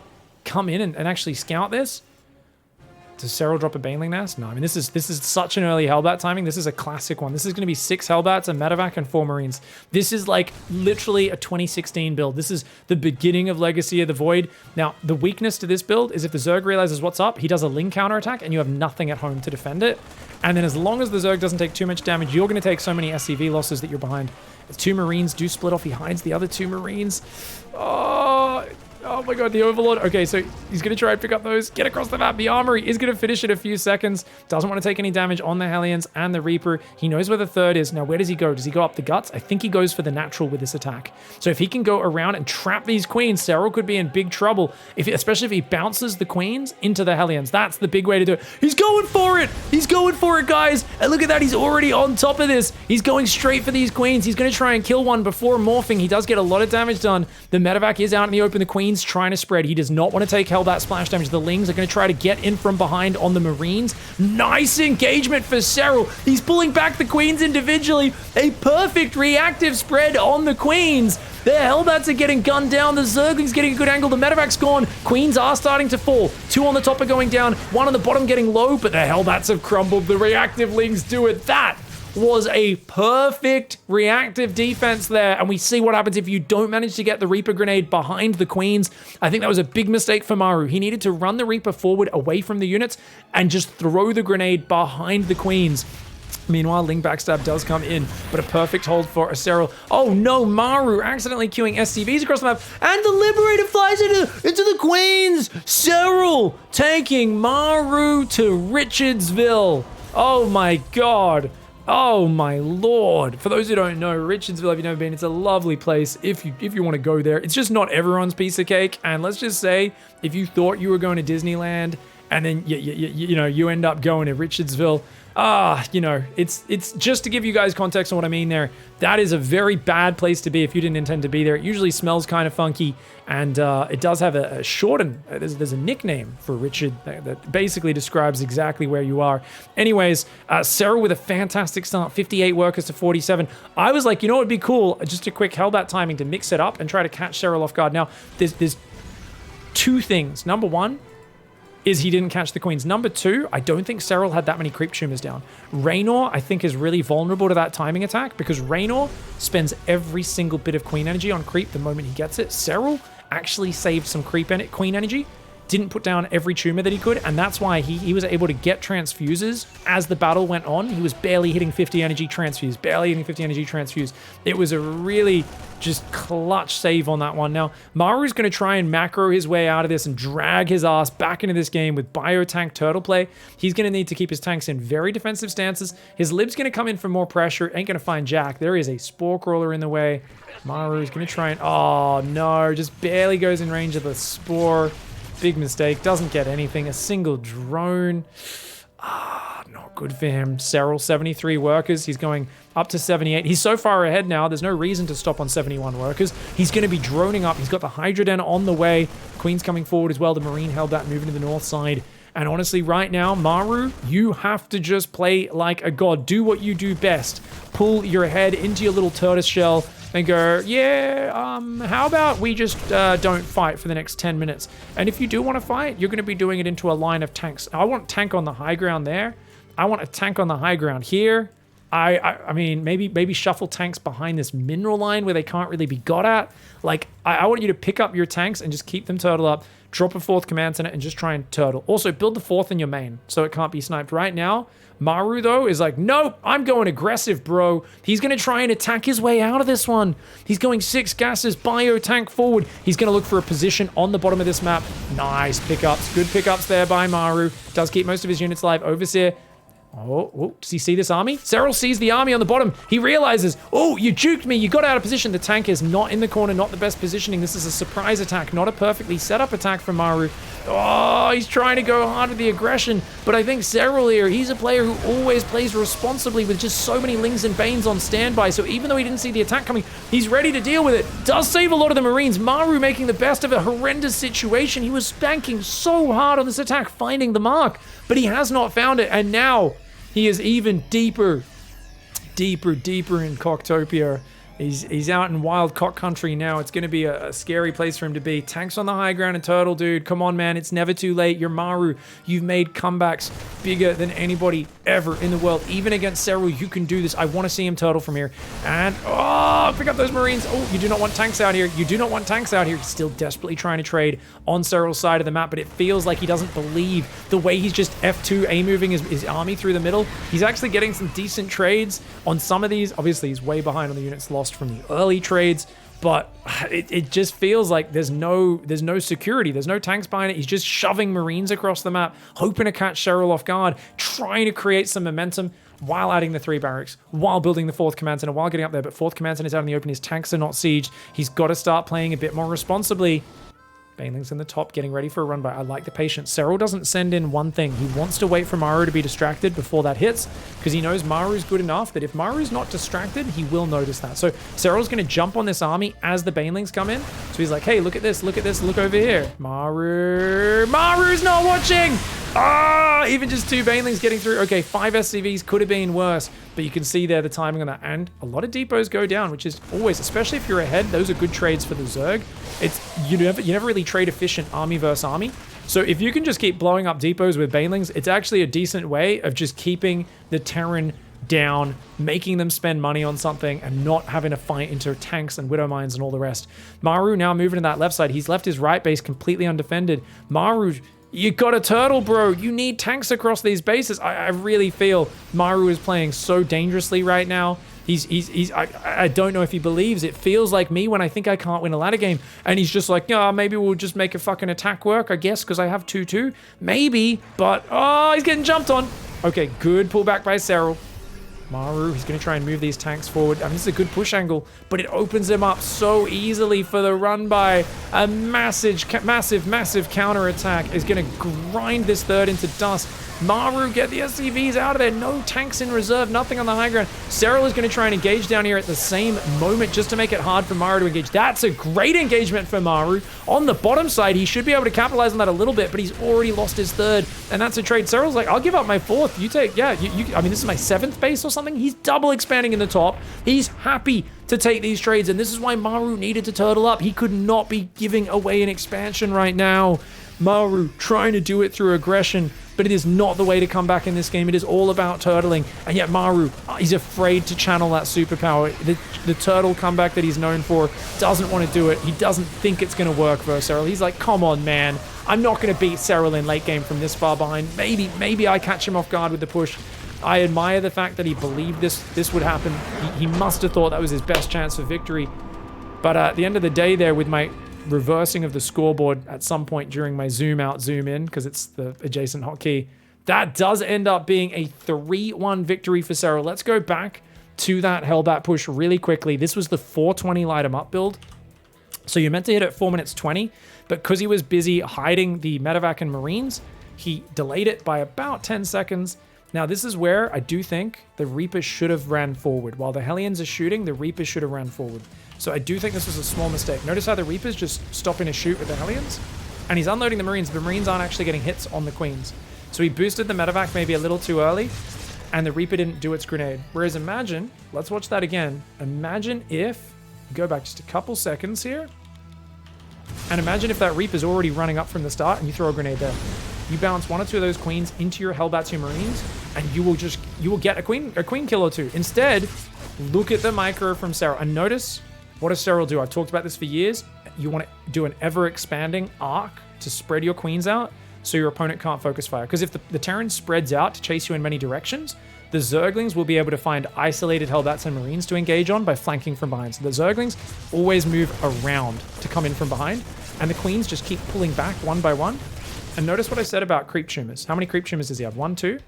come in and actually scout this. Does SERRAL drop a Baneling Nest? No, I mean, this is such an early Hellbat timing. This is a classic one. This is going to be 6 Hellbats, a Medevac, and 4 Marines. This is like literally a 2016 build. This is the beginning of Legacy of the Void. Now, the weakness to this build is if the Zerg realizes what's up, he does a Ling counterattack, and you have nothing at home to defend it. And then as long as the Zerg doesn't take too much damage, you're going to take so many SCV losses that you're behind. 2 Marines do split off. He hides the other 2 Marines. Oh my god, the Overlord. Okay, so he's going to try and pick up those. Get across the map. The Armory is going to finish in a few seconds. Doesn't want to take any damage on the Hellions and the Reaper. He knows where the third is. Now, where does he go? Does he go up the guts? I think he goes for the natural with this attack. So if he can go around and trap these queens, SERRAL could be in big trouble, especially if he bounces the queens into the Hellions. That's the big way to do it. He's going for it! He's going for it, guys! And look at that, he's already on top of this. He's going straight for these queens. He's going to try and kill one before morphing. He does get a lot of damage done. The Medevac is out in the open. The queen's trying to spread. He does not want to take Hellbat splash damage. The Lings are going to try to get in from behind on the Marines. Nice engagement for SERRAL. He's pulling back the queens individually. A perfect reactive spread on the queens. The Hellbats are getting gunned down. The Zergling's getting a good angle. The Medevac's gone. Queens are starting to fall. 2 on the top are going down. 1 on the bottom getting low, but the Hellbats have crumbled. The reactive Lings do it. That was a perfect reactive defense there, and we see what happens if you don't manage to get the Reaper grenade behind the queens. I think that was a big mistake for MARU. He needed to run the Reaper forward away from the units and just throw the grenade behind the queens. Meanwhile, Ling Backstab does come in, but a perfect hold for a SERRAL. Oh no, MARU accidentally queuing SCVs across the map, and the Liberator flies into the queens! SERRAL taking MARU to Richardsville. Oh my god. Oh my lord. For those who don't know, Richardsville, if you've never been, it's a lovely place if you want to go there. It's just not everyone's piece of cake, and let's just say, if you thought you were going to Disneyland, and then you end up going to Richardsville, it's just to give you guys context on what I mean there. That is a very bad place to be if you didn't intend to be there. It usually smells kind of funky, and it does have a shortened, there's a nickname for Richard that basically describes exactly where you are. Anyways, SERRAL with a fantastic start, 58 workers to 47. I was like, you know what would be cool? Just a quick Hellbat timing to mix it up and try to catch SERRAL off guard. Now, there's 2 things. Number 1, is he didn't catch the queens. Number 2, I don't think SERRAL had that many creep tumors down. Raynor, I think, is really vulnerable to that timing attack because Raynor spends every single bit of queen energy on creep the moment he gets it. SERRAL actually saved some queen energy, didn't put down every tumor that he could, and that's why he was able to get transfuses as the battle went on. He was barely hitting 50 energy transfuse, barely hitting 50 energy transfuse. It was a really just clutch save on that one. Now, Maru's going to try and macro his way out of this and drag his ass back into this game with bio-tank turtle play. He's going to need to keep his tanks in very defensive stances. His lib's going to come in for more pressure. Ain't going to find Jack. There is a Spore Crawler in the way. Maru's going to try and... Oh, no. Just barely goes in range of the Spore. Big mistake. Doesn't get anything. A single drone. Not good for him. SERRAL, 73 workers. He's going up to 78. He's so far ahead now, there's no reason to stop on 71 workers. He's going to be droning up. He's got the Hydra Den on the way. Queen's coming forward as well. The Marine Hellbat moving to the north side. And honestly, right now, MARU, you have to just play like a god. Do what you do best. Pull your head into your little tortoise shell and go, yeah, how about we just don't fight for the next 10 minutes? And if you do want to fight, you're going to be doing it into a line of tanks. I want tank on the high ground there. I want a tank on the high ground here. I mean, maybe shuffle tanks behind this mineral line where they can't really be got at. Like, I want you to pick up your tanks and just keep them turtle up. Drop a 4th command center and just try and turtle. Also, build the 4th in your main so it can't be sniped. Right now, MARU, though, is like, nope, I'm going aggressive, bro. He's going to try and attack his way out of this one. He's going 6 gases, bio tank forward. He's going to look for a position on the bottom of this map. Nice pickups. Good pickups there by MARU. Does keep most of his units alive. Overseer. Oh, does he see this army? SERRAL sees the army on the bottom. He realizes, oh, you juked me. You got out of position. The tank is not in the corner, not the best positioning. This is a surprise attack, not a perfectly set up attack from MARU. Oh, he's trying to go hard with the aggression. But I think SERRAL here, he's a player who always plays responsibly with just so many Lings and Banes on standby. So even though he didn't see the attack coming, he's ready to deal with it. Does save a lot of the Marines. MARU making the best of a horrendous situation. He was spanking so hard on this attack, finding the mark, but he has not found it. And now He is even deeper in Cocktopia. He's out in wild cock country now. It's going to be a scary place for him to be. Tanks on the high ground and Turtle, dude. Come on, man. It's never too late. You're MARU. You've made comebacks bigger than anybody ever in the world. Even against SERRAL, you can do this. I want to see him Turtle from here. And, oh, pick up those Marines. Oh, you do not want tanks out here. You do not want tanks out here. He's still desperately trying to trade on SERRAL's side of the map, but it feels like he doesn't believe the way he's just F2 A-moving his army through the middle. He's actually getting some decent trades on some of these. Obviously, he's way behind on the units lost from the early trades, but it just feels like there's no security. There's no tanks behind it. He's just shoving Marines across the map, hoping to catch SERRAL off guard, trying to create some momentum while adding the 3 barracks, while building the 4th command center, while getting up there. But 4th command center is out in the open. His tanks are not sieged. He's got to start playing a bit more responsibly. Baneling's in the top, getting ready for a run by. I like the patience. SERRAL doesn't send in one thing. He wants to wait for MARU to be distracted before that hits, because he knows MARU's good enough that if MARU's not distracted, he will notice that. So SERRAL's going to jump on this army as the Banelings come in. So he's like, hey, look at this, look over here. MARU's not watching! Ah, even just 2 Banelings getting through. Okay, 5 SCVs could have been worse, but you can see there the timing on that. And a lot of depots go down, which is always, especially if you're ahead, those are good trades for the Zerg. You never really trade efficient army versus army. So if you can just keep blowing up depots with Banelings, it's actually a decent way of just keeping the Terran down, making them spend money on something and not having to fight into tanks and Widow Mines and all the rest. MARU now moving to that left side. He's left his right base completely undefended. MARU, you got a Turtle, bro. You need tanks across these bases. I really feel MARU is playing so dangerously right now. I don't know if he believes. It feels like me when I think I can't win a ladder game. And he's just like, yeah, maybe we'll just make a fucking attack work, I guess, because I have 2-2. Maybe, but, oh, he's getting jumped on. Okay, good pullback by SERRAL. MARU, he's going to try and move these tanks forward. I mean, this is a good push angle, but it opens him up so easily for the run by. A massive counter-attack is going to grind this 3rd into dust. MARU, get the SCVs out of there. No tanks in reserve, nothing on the high ground. SERRAL is going to try and engage down here at the same moment just to make it hard for MARU to engage. That's a great engagement for MARU. On the bottom side, he should be able to capitalize on that a little bit, but he's already lost his 3rd, and that's a trade. SERRAL's like, I'll give up my 4th. You take, yeah, I mean, this is my 7th base or something. He's double expanding in the top. He's happy to take these trades, and this is why MARU needed to turtle up. He could not be giving away an expansion right now. MARU trying to do it through aggression, but it is not the way to come back in this game. It is all about turtling, and yet MARU, he's afraid to channel that superpower. The turtle comeback that he's known for, doesn't want to do it. He doesn't think it's going to work versus SERRAL. He's like, come on, man. I'm not going to beat SERRAL in late game from this far behind. Maybe I catch him off guard with the push. I admire the fact that he believed this would happen. He must have thought that was his best chance for victory. But at the end of the day there, with my reversing of the scoreboard at some point during my zoom out, zoom in, because it's the adjacent hotkey, that does end up being a 3-1 victory for SERRAL. Let's go back to that Hellbat push really quickly. This was the 420 light 'em up build. So you're meant to hit at 4 minutes 20, but because he was busy hiding the medevac and Marines, he delayed it by about 10 seconds. Now, this is where I do think the Reapers should have ran forward. While the Hellions are shooting, the Reapers should have ran forward. So I do think this was a small mistake. Notice how the Reapers just stop in a shoot with the Hellions? And he's unloading the Marines. The Marines aren't actually getting hits on the Queens. So he boosted the medevac maybe a little too early, and the Reaper didn't do its grenade. Whereas imagine, let's watch that again. Imagine if, go back just a couple seconds here, and imagine if that Reaper's already running up from the start and you throw a grenade there. You bounce 1 or 2 of those Queens into your Hellbats, your Marines, and you will get a queen kill or 2. Instead, look at the micro from SERRAL. And notice, what does SERRAL do? I've talked about this for years. You want to do an ever-expanding arc to spread your Queens out so your opponent can't focus fire. Because if the Terran spreads out to chase you in many directions, the Zerglings will be able to find isolated Hellbats and Marines to engage on by flanking from behind. So the Zerglings always move around to come in from behind, and the Queens just keep pulling back one by one. And notice what I said about creep tumors. How many creep tumors does he have? 1, 2,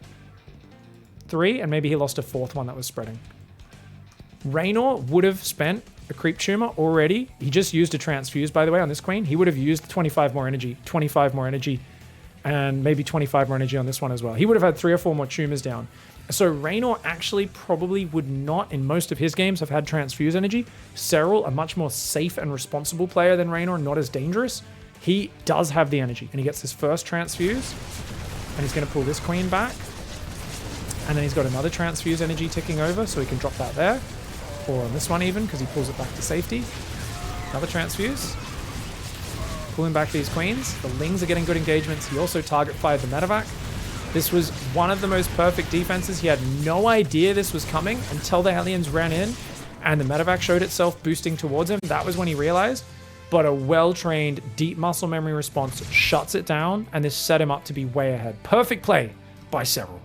3, and maybe he lost a 4th one that was spreading. Raynor would have spent a creep tumor already. He just used a transfuse, by the way, on this Queen. He would have used 25 more energy, and maybe 25 more energy on this one as well. He would have had 3 or 4 more tumors down. So Raynor actually probably would not, in most of his games, have had transfuse energy. SERRAL, a much more safe and responsible player than Raynor, not as dangerous. He does have the energy, and he gets his first transfuse, and he's going to pull this Queen back. And then he's got another transfuse energy ticking over, so he can drop that there. Or on this one even, because he pulls it back to safety. Another transfuse. Pulling back these queens. The Lings are getting good engagements. He also target fired the medevac. This was one of the most perfect defenses. He had no idea this was coming until the Hellions ran in and the medevac showed itself boosting towards him. That was when he realized. But a well-trained, deep muscle memory response shuts it down, and this set him up to be way ahead. Perfect play by SERRAL.